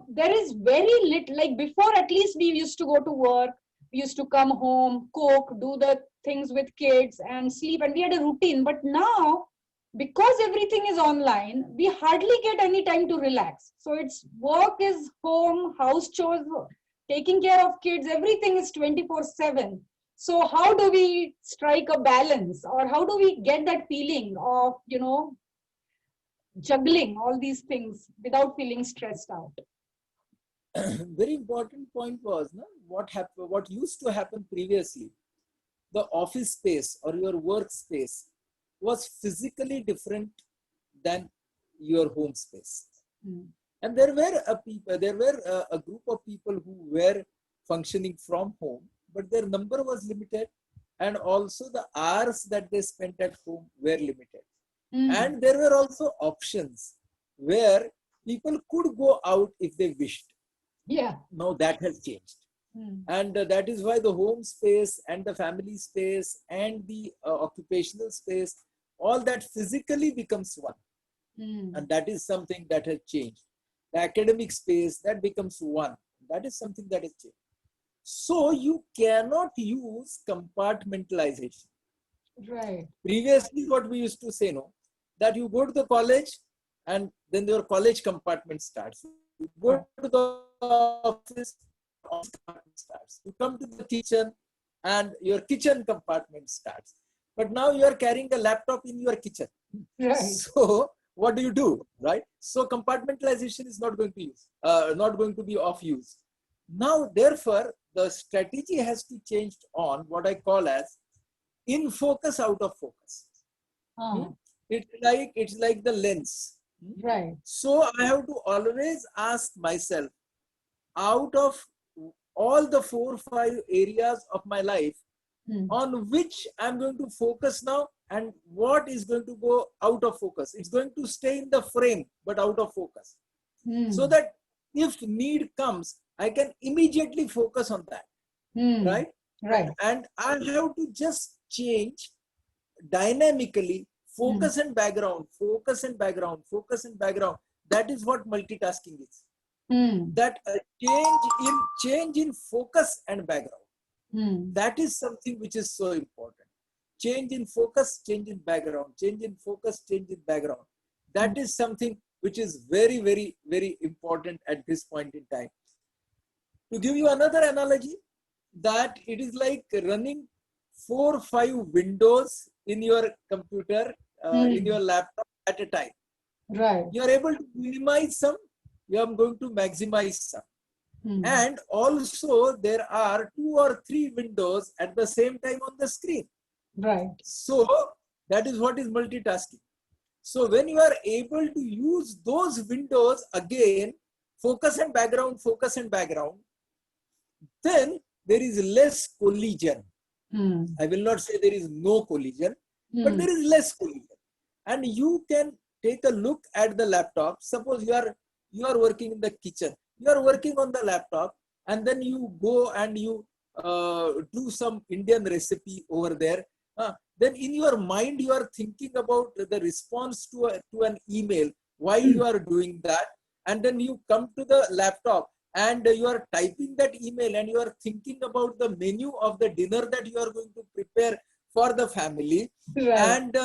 there is very little, like before, at least we used to go to work, we used to come home, cook, do the things with kids and sleep, and we had a routine. But now, because everything is online, we hardly get any time to relax. So it's work is home, house chores, taking care of kids, everything is 24/7. So how do we strike a balance, or how do we get that feeling of, juggling all these things without feeling stressed out? Very important point was what used to happen previously. The office space or your workspace was physically different than your home space. And there were a group of people who were functioning from home, but their number was limited, and also the hours that they spent at home were limited. And there were also options where people could go out if they wished. Yeah. Now that has changed. And that is why the home space and the family space and the occupational space, all that physically becomes one. And that is something that has changed. The academic space, that becomes one. That is something that has changed. So you cannot use compartmentalization. Right. Previously, what we used to say, no, that you go to the college and then your college compartment starts. You go to the office compartment starts. You come to the kitchen and your kitchen compartment starts. But now you are carrying a laptop in your kitchen. Right. So what do, right? So compartmentalization is not going to be of use. Now, therefore, the strategy has to change on what I call as in focus, out of focus. It's like the lens. Right. So I have to always ask myself, out of all the 4 or 5 areas of my life, on which I'm going to focus now and what is going to go out of focus. It's going to stay in the frame, but out of focus. So that if need comes, I can immediately focus on that. Right? Right. And I have to just change dynamically, focus and background, focus and background, focus and background. That is what multitasking is. That change in focus and background. That is something which is so important. Change in focus, change in background, change in focus, change in background. That is something which is very, very, very important at this point in time. To give you another analogy, that it is like running 4 or 5 windows in your computer, in your laptop at a time. Right. You are able to minimize some, you are going to maximize some. And also there are 2 or 3 windows at the same time on the screen. Right. So that is what is multitasking. So when you are able to use those windows again, focus and background, then there is less collision. I will not say there is no collision, but there is less collision. And you can take a look at the laptop. Suppose you are working in the kitchen. You are working on the laptop, and then you go and you do some Indian recipe over there. Then in your mind, you are thinking about the response to an email while you are doing that. And then you come to the laptop and you are typing that email and you are thinking about the menu of the dinner that you are going to prepare for the family. Right. And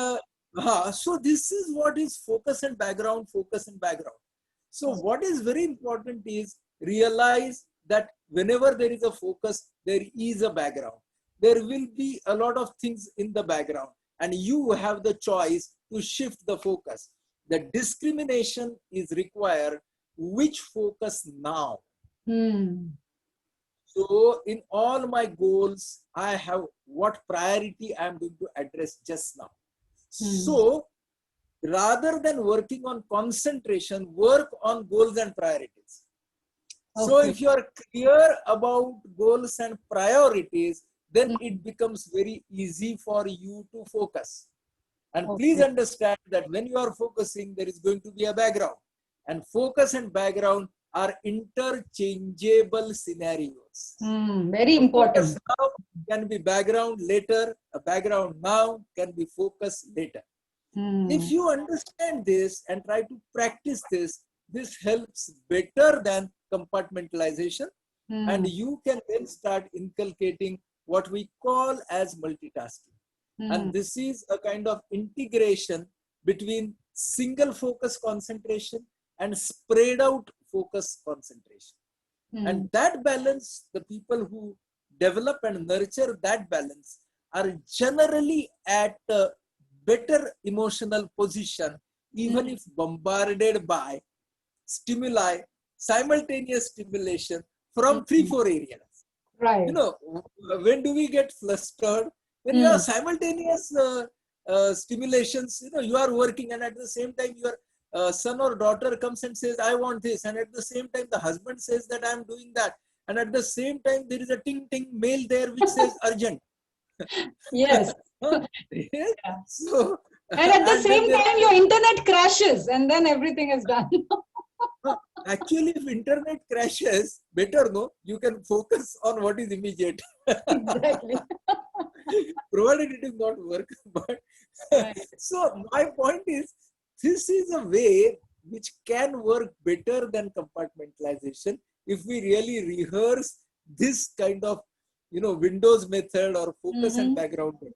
so this is what is focus and background, focus and background. So what is very important is realize that whenever there is a focus, there is a background. There will be a lot of things in the background and you have the choice to shift the focus. The discrimination is required. Which focus now? So in all my goals, I have what priority I am going to address just now. So rather than working on concentration, work on goals and priorities. So if you are clear about goals and priorities, then it becomes very easy for you to focus. And please understand that when you are focusing, there is going to be a background. And focus and background are interchangeable scenarios. Very important. Focus now can be background later. A background now can be focus later. If you understand this and try to practice this, this helps better than compartmentalization. And you can then start inculcating what we call as multitasking. And this is a kind of integration between single focus concentration and spread out focus concentration. And that balance, the people who develop and nurture that balance are generally at a better emotional position, even if bombarded by stimuli, simultaneous stimulation from 3-4 areas. Right. You know, when do we get flustered? When you have simultaneous stimulations, you know, you are working and at the same time your son or daughter comes and says, I want this. And at the same time, the husband says that I'm doing that. And at the same time, there is a ting ting mail there which says urgent. Yes. Yes. So, and at the same time, your internet crashes and then everything is done. Actually, if internet crashes, better no, you can focus on what is immediate. Exactly. Provided it is not work. But Right. so my point is, this is a way which can work better than compartmentalization if we really rehearse this kind of, Windows method or focus and Mm-hmm. background method.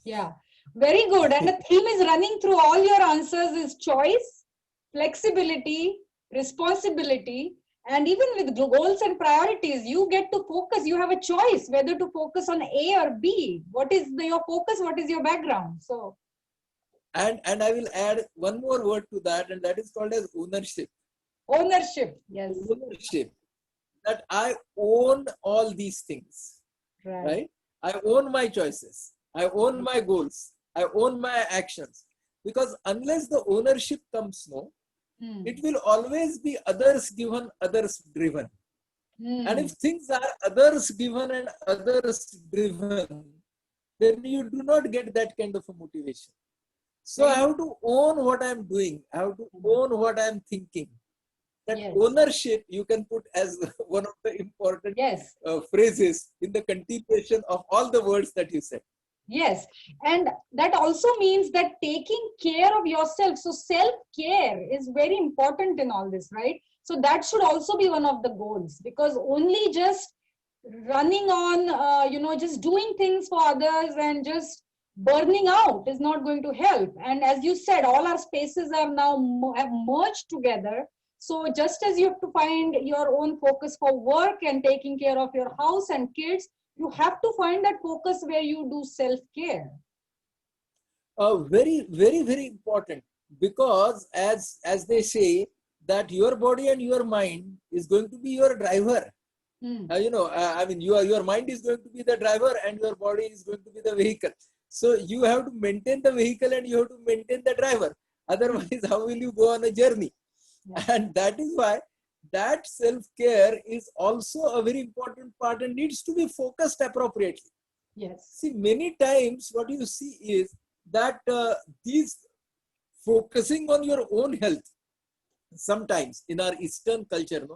Yeah, very good. And the theme is running through all your answers is choice, flexibility, responsibility, and even with goals and priorities, you get to focus. You have a choice whether to focus on A or B. What is your focus? What is your background? So, And I will add one more word to that, and that is called as ownership. ownership. Yes. Ownership. That I own all these things, Right. right? I own my choices. I own my goals. I own my actions. Because unless the ownership comes, no, it will always be others given, others driven. And if things are others given and others driven, then you do not get that kind of a motivation. So I have to own what I'm doing. I have to own what I'm thinking. That Yes. ownership you can put as one of the important Yes. phrases in the continuation of all the words that you said. Yes, and that also means that taking care of yourself. So self-care is very important in all this, right? So that should also be one of the goals, because only just running on, just doing things for others and just burning out is not going to help. And as you said, all our spaces are now have merged together. So just as you have to find your own focus for work and taking care of your house and kids, you have to find that focus where you do self-care. Very, very, very important, because as they say that your body and your mind is going to be your driver. Your mind is going to be the driver and your body is going to be the vehicle. So you have to maintain the vehicle and you have to maintain the driver. Otherwise, how will you go on a journey? Yeah. And that is why that self-care is also a very important part and needs to be focused appropriately. Yes. See, many times what you see is that these focusing on your own health, sometimes in our Eastern culture,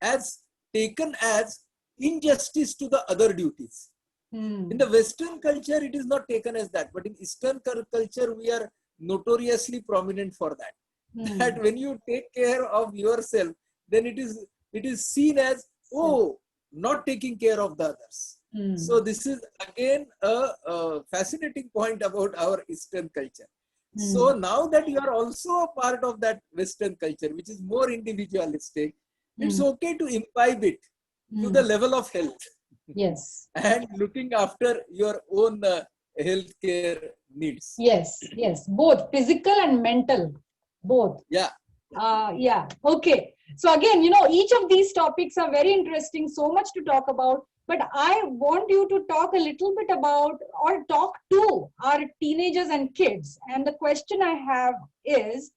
as taken as injustice to the other duties. In the Western culture, it is not taken as that, but in Eastern culture, we are notoriously prominent for that. That when you take care of yourself, then it is seen as, oh, not taking care of the others. So this is again a fascinating point about our Eastern culture. So now that you are also a part of that Western culture, which is more individualistic, it's okay to imbibe it to the level of health. Yes. And looking after your own healthcare needs. Yes, yes, both physical and mental, both. Yeah. Yeah. Okay. So again, each of these topics are very interesting, so much to talk about. But I want you to talk a little bit about, or talk to our teenagers and kids. And the question I have is,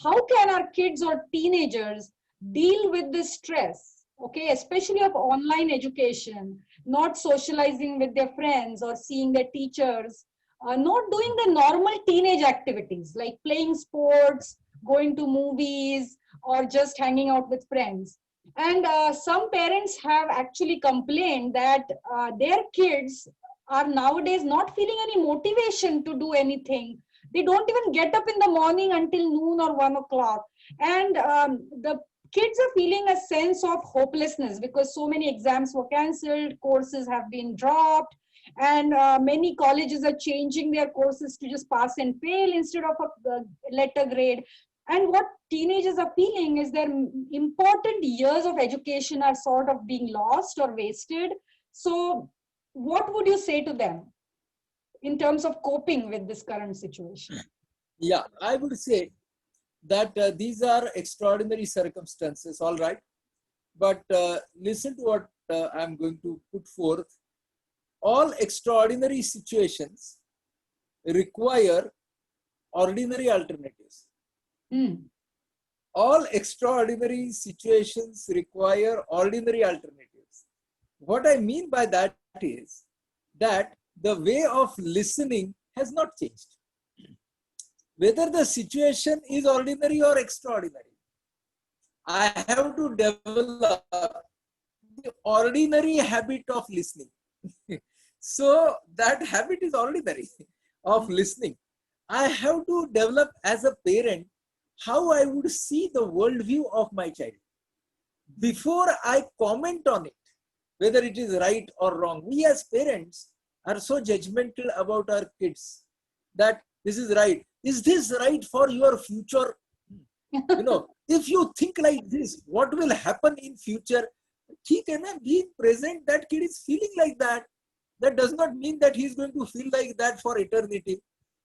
how can our kids or teenagers deal with this stress, okay, especially of online education, not socializing with their friends or seeing their teachers, not doing the normal teenage activities like playing sports, going to movies, or just hanging out with friends. And some parents have actually complained that their kids are nowadays not feeling any motivation to do anything. They don't even get up in the morning until noon or 1 o'clock. And the kids are feeling a sense of hopelessness because so many exams were cancelled, courses have been dropped, and many colleges are changing their courses to just pass and fail instead of a letter grade. And what teenagers are feeling is their important years of education are sort of being lost or wasted. So what would you say to them in terms of coping with this current situation? Yeah, I would say that these are extraordinary circumstances, all right. But listen to what I'm going to put forth. All extraordinary situations require ordinary alternatives. All extraordinary situations require ordinary alternatives. What I mean by that is that the way of listening has not changed. Whether the situation is ordinary or extraordinary, I have to develop the ordinary habit of listening. So that habit is ordinary of listening. I have to develop as a parent how I would see the worldview of my child. Before I comment on it, whether it is right or wrong, we as parents are so judgmental about our kids that this is right. Is this right for your future? If you think like this, what will happen in future? Being present, that kid is feeling like that. That does not mean that he's going to feel like that for eternity.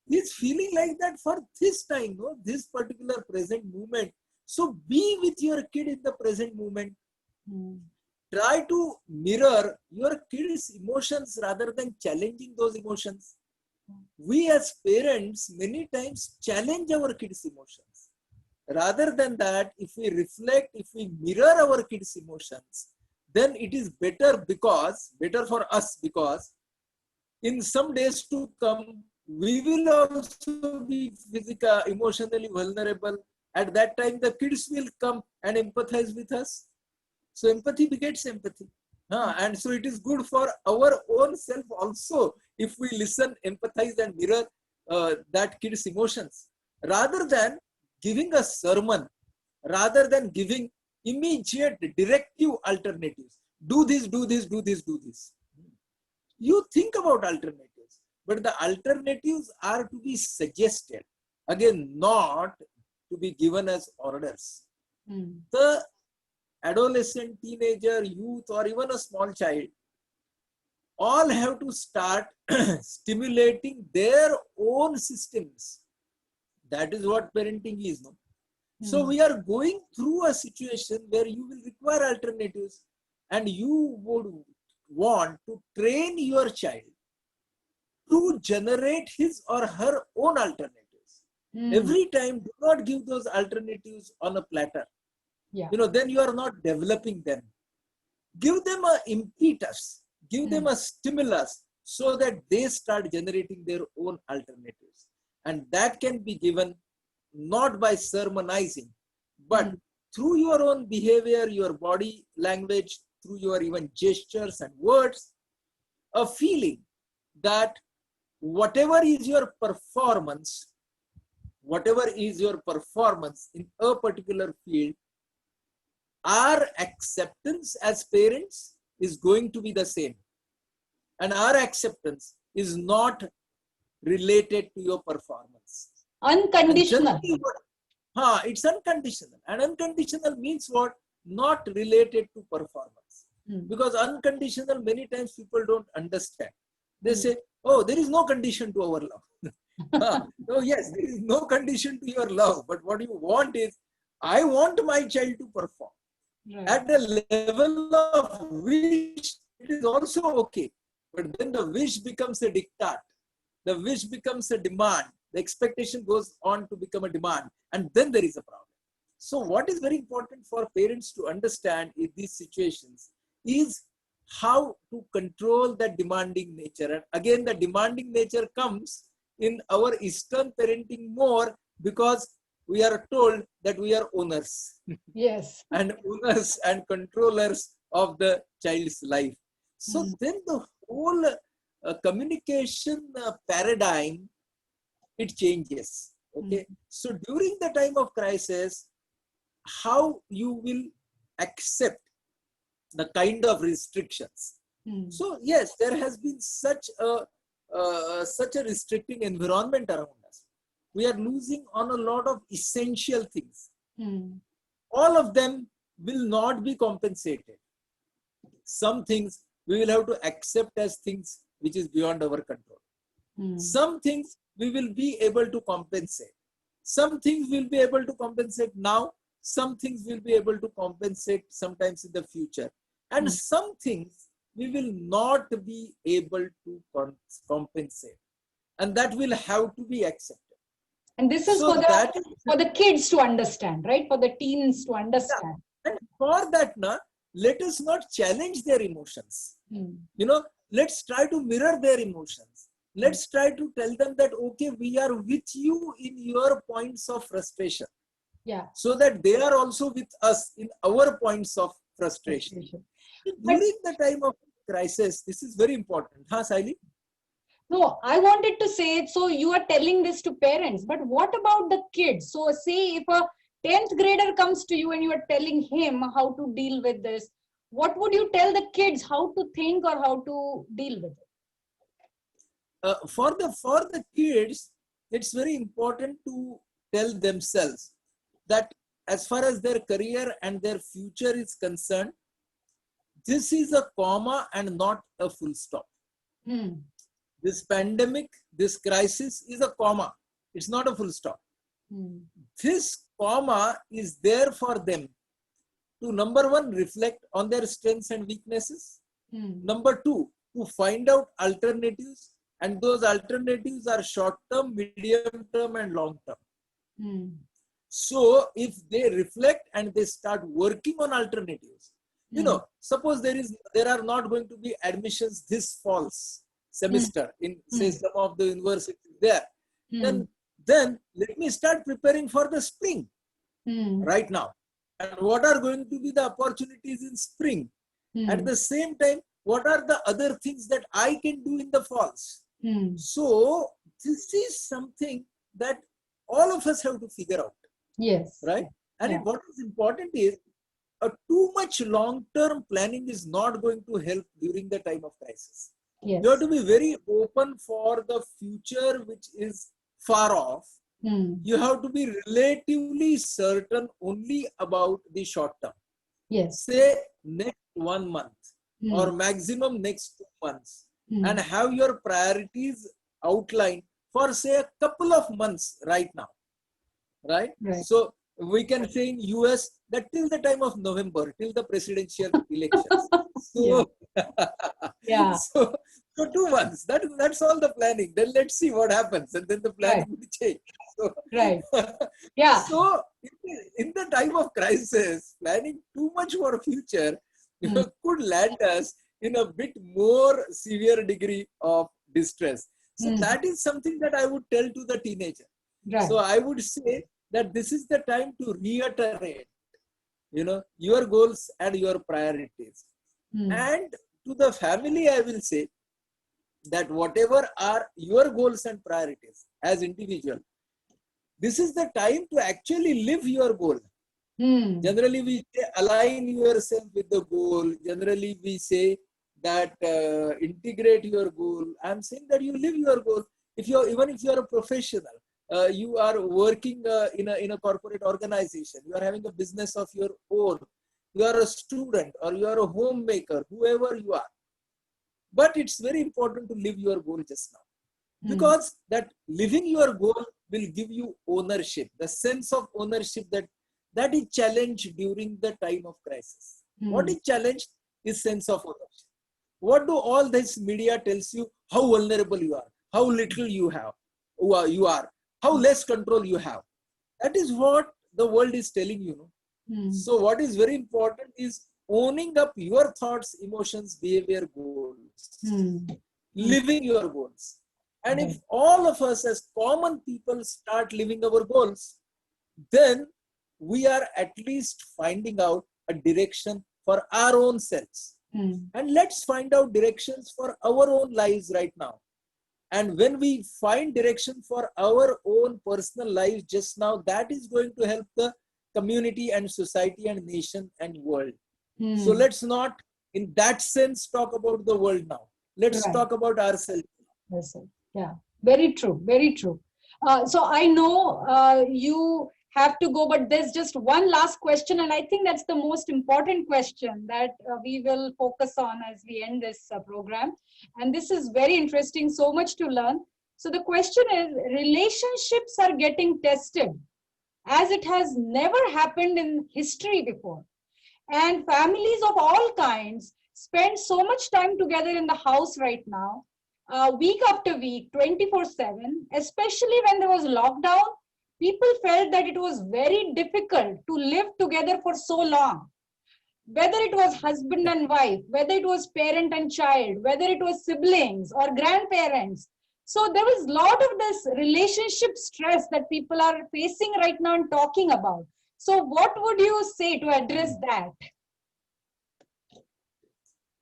He's feeling like that for this time, this particular present moment. So be with your kid in the present moment. Try to mirror your kid's emotions rather than challenging those emotions. We as parents many times challenge our kids' emotions. Rather than that, if we reflect, if we mirror our kids' emotions, then it is better for us, because in some days to come, we will also be emotionally vulnerable. At that time, the kids will come and empathize with us. So empathy begets empathy. And so it is good for our own self also if we listen, empathize and mirror that kid's emotions. Rather than giving a sermon, rather than giving immediate directive alternatives. Do this, do this, do this, do this. You think about alternatives, but the alternatives are to be suggested. Again, not to be given as orders. The adolescent, teenager, youth, or even a small child all have to start stimulating their own systems. That is what parenting is. No? So we are going through a situation where you will require alternatives, and you would want to train your child to generate his or her own alternatives. Every time, do not give those alternatives on a platter. Then you are not developing them. Give them an impetus, give them a stimulus so that they start generating their own alternatives. And that can be given not by sermonizing, but through your own behavior, your body language, through your even gestures and words, a feeling that whatever is your performance in a particular field, our acceptance as parents is going to be the same. And our acceptance is not related to your performance. Unconditional. It's unconditional. And unconditional means what? Not related to performance. Because unconditional, many times people don't understand. They say, oh, there is no condition to our love. Oh, yes, there is no condition to your love. But what you want is, I want my child to perform. Right. At the level of wish, it is also okay. But then the wish becomes a diktat. The wish becomes a demand. The expectation goes on to become a demand. And then there is a problem. So what is very important for parents to understand in these situations is how to control that demanding nature. And again, the demanding nature comes in our Eastern parenting more because we are told that we are owners. Yes. And owners and controllers of the child's life. So then the whole communication paradigm, it changes. Okay. So during the time of crisis, how you will accept the kind of restrictions. So yes, there has been such a restricting environment around us. We are losing on a lot of essential things. All of them will not be compensated. Some things we will have to accept as things which is beyond our control. Some things we will be able to compensate. Some things we'll be able to compensate now. Some things we'll be able to compensate sometimes in the future. And some things we will not be able to compensate. And that will have to be accepted. And this is for the kids to understand, right? For the teens to understand. Yeah. And for that, let us not challenge their emotions. Let's try to mirror their emotions. Let's try to tell them that, okay, we are with you in your points of frustration. Yeah. So that they are also with us in our points of frustration. During the time of crisis, this is very important. Huh, Saili? No, I wanted to say, so you are telling this to parents, but what about the kids? So say if a 10th grader comes to you and you are telling him how to deal with this, what would you tell the kids how to think or how to deal with it? For the kids, it's very important to tell themselves that as far as their career and their future is concerned, this is a comma and not a full stop. This pandemic, this crisis is a comma. It's not a full stop. This comma is there for them to, number one, reflect on their strengths and weaknesses. Number two, to find out alternatives. And those alternatives are short-term, medium-term, and long-term. So if they reflect and they start working on alternatives, you know, suppose there are not going to be admissions this fall semester in say some of the universities there, then let me start preparing for the spring right now. And what are going to be the opportunities in spring? At the same time, what are the other things that I can do in the falls? So this is something that all of us have to figure out. Yes. Right? And what is important is too much long-term planning is not going to help during the time of crisis. Yes. You have to be very open for the future, which is far off. You have to be relatively certain only about the short term. Yes. Say next 1 month or maximum next 2 months, and have your priorities outlined for say a couple of months right now. Right? So we can say in US that till the time of November, till the presidential elections. So, so 2 months, that's all the planning. Then let's see what happens, and then the planning will change. So, so in the time of crisis, planning too much for future could land us in a bit more severe degree of distress. So that is something that I would tell to the teenager. So I would say that this is the time to reiterate, your goals and your priorities. And to the family, I will say that whatever are your goals and priorities as individual, this is the time to actually live your goal. Generally, we say align yourself with the goal. Generally, we say that integrate your goal. I'm saying that you live your goal. Even if you're a professional, you are working in a corporate organization, you are having a business of your own, you are a student or you are a homemaker, whoever you are. But it's very important to live your goal just now, because that living your goal will give you ownership, the sense of ownership that is challenged during the time of crisis. What is challenged is sense of ownership. What do all this media tells you? How vulnerable you are, how little you are, how less control you have. That is what the world is telling you. So what is very important is owning up your thoughts, emotions, behavior, goals, living your goals. And if all of us as common people start living our goals, then we are at least finding out a direction for our own selves. And let's find out directions for our own lives right now. And when we find direction for our own personal lives just now, that is going to help the community and society and nation and world. So let's not, in that sense, talk about the world now. Let's talk about ourselves. Yeah, very true, very true. So I know you have to go, but there's just one last question, and I think that's the most important question that we will focus on as we end this program. And this is very interesting, so much to learn. So the question is, relationships are getting tested as it has never happened in history before. And families of all kinds spend so much time together in the house right now, week after week, 24/7, especially when there was lockdown. People felt that it was very difficult to live together for so long. Whether it was husband and wife, whether it was parent and child, whether it was siblings or grandparents. So there is a lot of this relationship stress that people are facing right now and talking about. So what would you say to address that?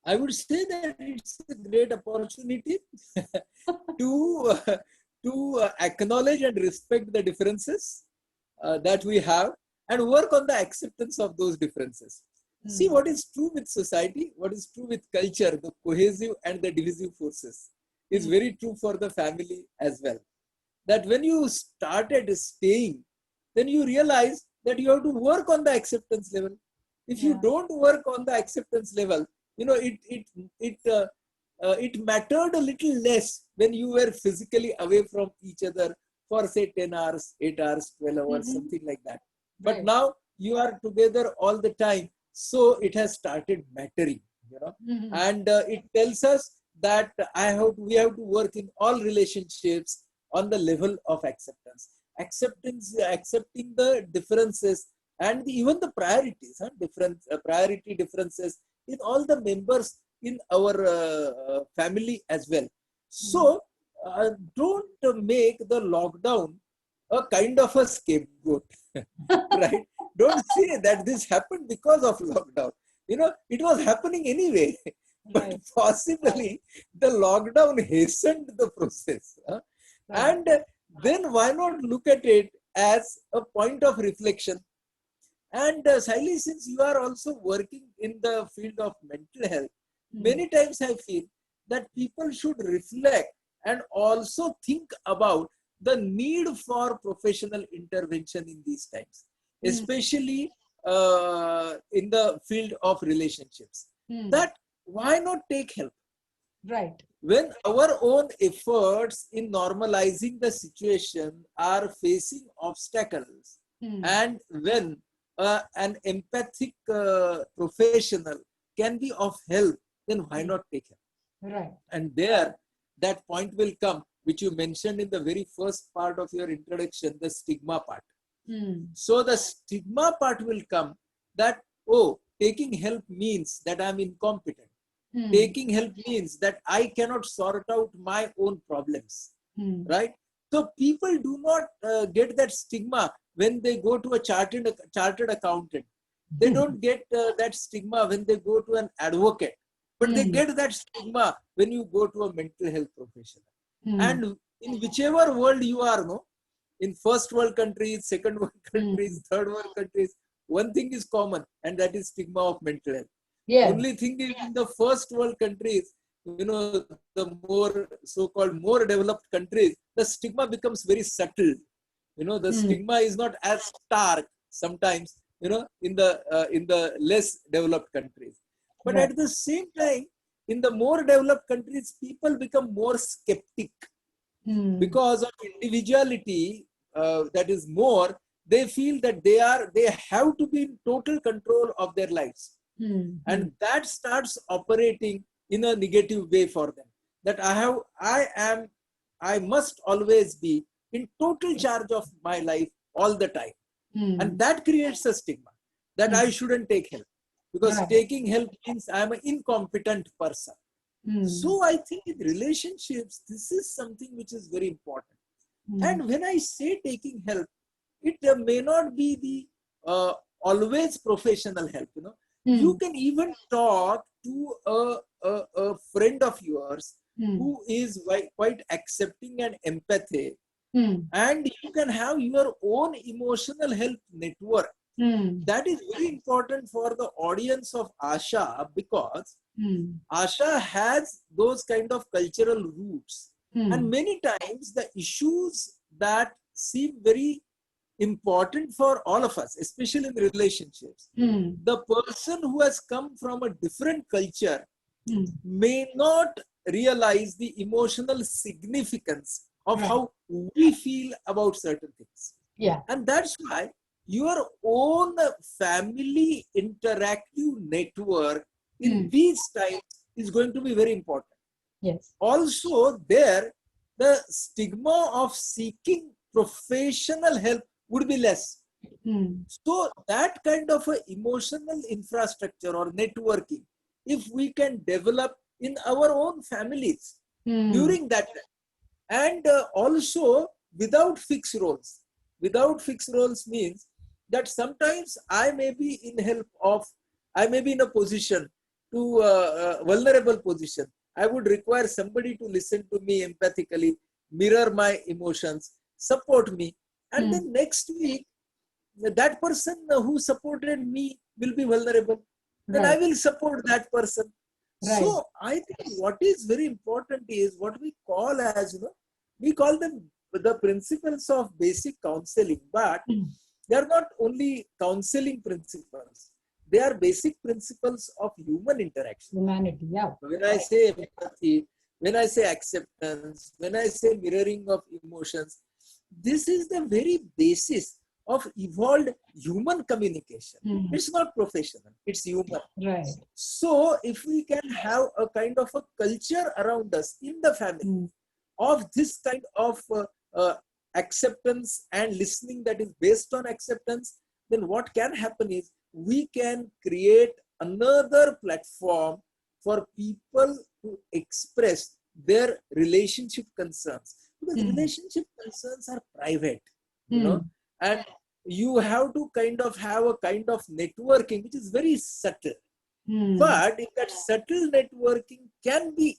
I would say that it's a great opportunity to acknowledge and respect the differences that we have and work on the acceptance of those differences. See what is true with society, what is true with culture, the cohesive and the divisive forces is very true for the family as well. That when you started staying, then you realize that you have to work on the acceptance level. If you don't work on the acceptance level, it mattered a little less when you were physically away from each other for say 10 hours, 8 hours, 12 hours, something like that. But now you are together all the time. So it has started mattering, and it tells us that we have to work in all relationships on the level of acceptance. Accepting the differences and even the priorities, priority differences in all the members in our family as well. So don't make the lockdown a kind of a scapegoat, right? Don't say that this happened because of lockdown. It was happening anyway, but possibly the lockdown hastened the process. And then why not look at it as a point of reflection? And Saili, since you are also working in the field of mental health, many times I feel that people should reflect and also think about the need for professional intervention in these times, especially in the field of relationships. That why not take help? Right. When our own efforts in normalizing the situation are facing obstacles, and when an empathic professional can be of help, then why not take help? Right. And there, that point will come, which you mentioned in the very first part of your introduction, the stigma part. So the stigma part will come that, taking help means that I'm incompetent. Taking help means that I cannot sort out my own problems, right? So people do not get that stigma when they go to a chartered accountant. They don't get that stigma when they go to an advocate, but they get that stigma when you go to a mental health professional. And in whichever world you are, in first world countries, second world countries, third world countries, one thing is common, and that is stigma of mental health. Only thing is, in the first world countries, the more so-called more developed countries, the stigma becomes very subtle. The stigma is not as stark sometimes, in the less developed countries. But at the same time, in the more developed countries, people become more skeptic because of individuality that is more. They feel that they have to be in total control of their lives. And that starts operating in a negative way for them. That I must always be in total charge of my life all the time. And that creates a stigma that I shouldn't take help, because taking help means I'm an incompetent person. So I think in relationships, this is something which is very important. And when I say taking help, it may not be the always professional help. You can even talk to a friend of yours who is quite accepting and empathic, and you can have your own emotional health network. That is very important for the audience of Asha, because Asha has those kind of cultural roots. And many times the issues that seem very important for all of us, especially in relationships, the person who has come from a different culture may not realize the emotional significance of how we feel about certain things. And that's why your own family interactive network in these times is going to be very important. Also, there, the stigma of seeking professional help would be less. So that kind of a emotional infrastructure or networking, if we can develop in our own families during that time, And also without fixed roles. Without fixed roles means that sometimes I may be I may be in a position to vulnerable position. I would require somebody to listen to me empathically, mirror my emotions, support me. And then next week, that person who supported me will be vulnerable. Then I will support that person. Right. So I think what is very important is what we call as, we call them the principles of basic counseling, but they are not only counseling principles. They are basic principles of human interaction. Humanity, yeah. When I say empathy, when I say acceptance, when I say mirroring of emotions, this is the very basis of evolved human communication. It's not professional, it's human. Right. So if we can have a kind of a culture around us in the family of this kind of acceptance and listening that is based on acceptance, then what can happen is we can create another platform for people to express their relationship concerns. Because relationship concerns are private, and you have to kind of have a kind of networking which is very subtle. But if that subtle networking can be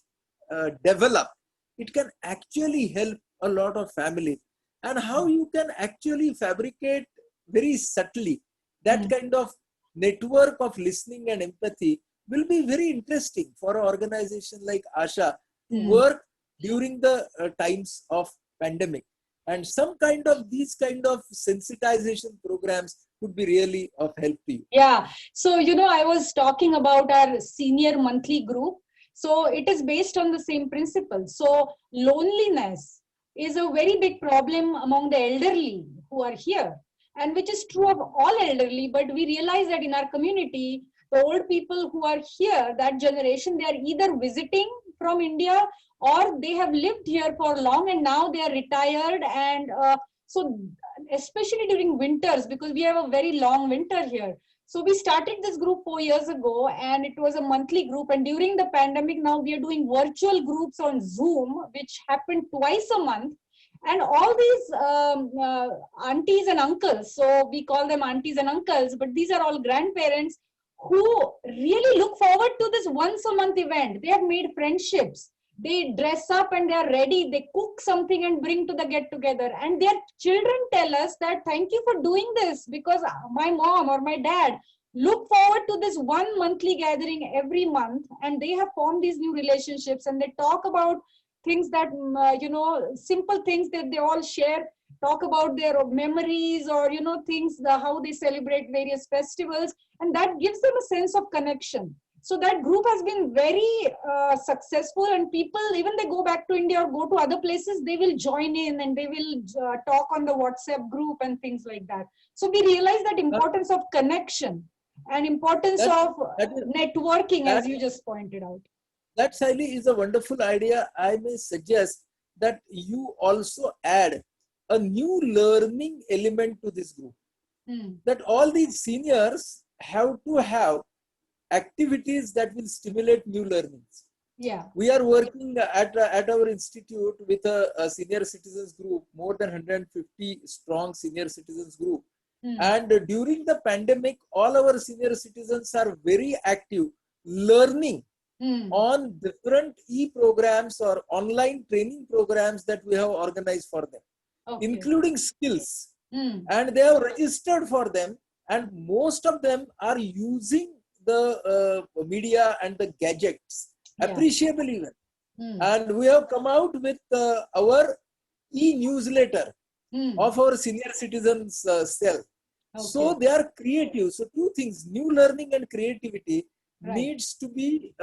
developed, it can actually help a lot of families. And how you can actually fabricate very subtly that kind of network of listening and empathy will be very interesting for an organization like ASHA to work during the times of pandemic. And some kind of these kind of sensitization programs could be really of help to you. Yeah. So, I was talking about our senior monthly group. So it is based on the same principle. So loneliness is a very big problem among the elderly who are here, and which is true of all elderly. But we realize that in our community, the old people who are here, that generation, they are either visiting from India or they have lived here for long and now they are retired. And so especially during winters, because we have a very long winter here. So we started this group 4 years ago, and it was a monthly group. And during the pandemic, now we are doing virtual groups on Zoom, which happened twice a month. And all these aunties and uncles, so we call them aunties and uncles, but these are all grandparents who really look forward to this once a month event. They have made friendships. They dress up and they are ready. They cook something and bring to the get together. And their children tell us that thank you for doing this, because my mom or my dad look forward to this one monthly gathering every month, and they have formed these new relationships, and they talk about things that, simple things that they all share, talk about their memories or, things, how they celebrate various festivals, and that gives them a sense of connection. So that group has been very successful, and people, even they go back to India or go to other places, they will join in and they will talk on the WhatsApp group and things like that. So we realize that importance of connection and importance of networking, as you just pointed out. That, Saili, is a wonderful idea. I may suggest that you also add a new learning element to this group. That all these seniors have to have activities that will stimulate new learnings. Yeah. We are working at our institute with a senior citizens group, more than 150 strong senior citizens group. And during the pandemic, all our senior citizens are very active, learning on different e-programs or online training programs that we have organized for them, including skills. And they have registered for them, and most of them are using the media and the gadgets appreciably well. And we have come out with our e-newsletter of our senior citizens cell. So they are creative. So two things, new learning and creativity needs to be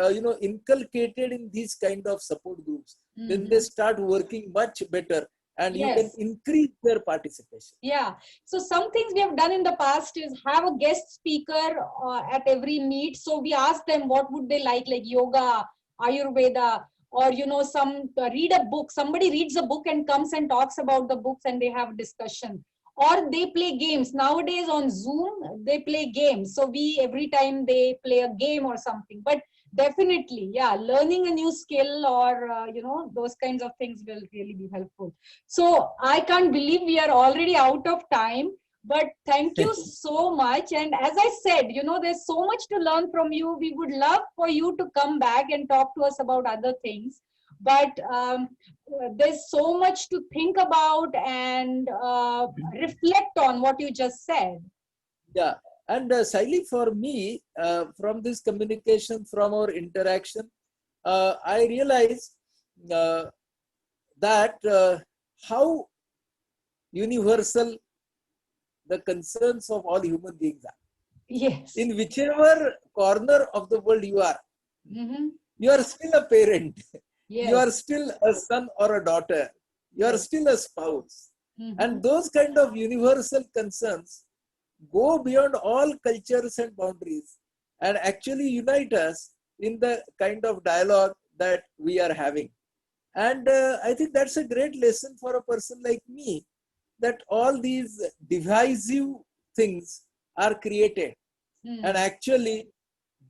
inculcated in these kind of support groups. Then they start working much better, and you can increase their participation. Yeah. So some things we have done in the past is have a guest speaker at every meet. So we ask them what would they like yoga, Ayurveda, or some read a book. Somebody reads a book and comes and talks about the books, and they have discussion. Or they play games. Nowadays on Zoom, they play games. So every time they play a game or something. But Definitely, yeah. Learning a new skill or those kinds of things will really be helpful. So I can't believe we are already out of time. But thank you so much. And as I said, there's so much to learn from you. We would love for you to come back and talk to us about other things. But there's so much to think about and reflect on what you just said. Yeah, and Siley, for me, from this communication, from our interaction, I realized uh, that how universal the concerns of all human beings are. Yes. In whichever corner of the world you are, you are still a parent. Yes. You are still a son or a daughter. You are still a spouse. And those kind of universal concerns go beyond all cultures and boundaries and actually unite us in the kind of dialogue that we are having. And I think that's a great lesson for a person like me, that all these divisive things are created. And actually,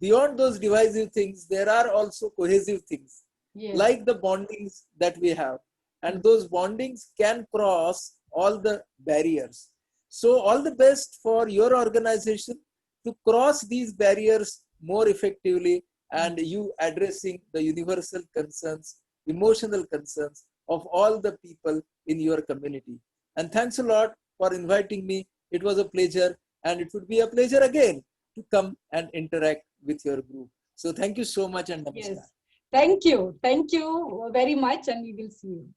beyond those divisive things, there are also cohesive things, like the bondings that we have. And those bondings can cross all the barriers. So all the best for your organization to cross these barriers more effectively, and you addressing the universal concerns, emotional concerns of all the people in your community. And thanks a lot for inviting me. It was a pleasure, and it would be a pleasure again to come and interact with your group. So thank you so much, and namaskar. Yes. Thank you. Thank you very much, and we will see you.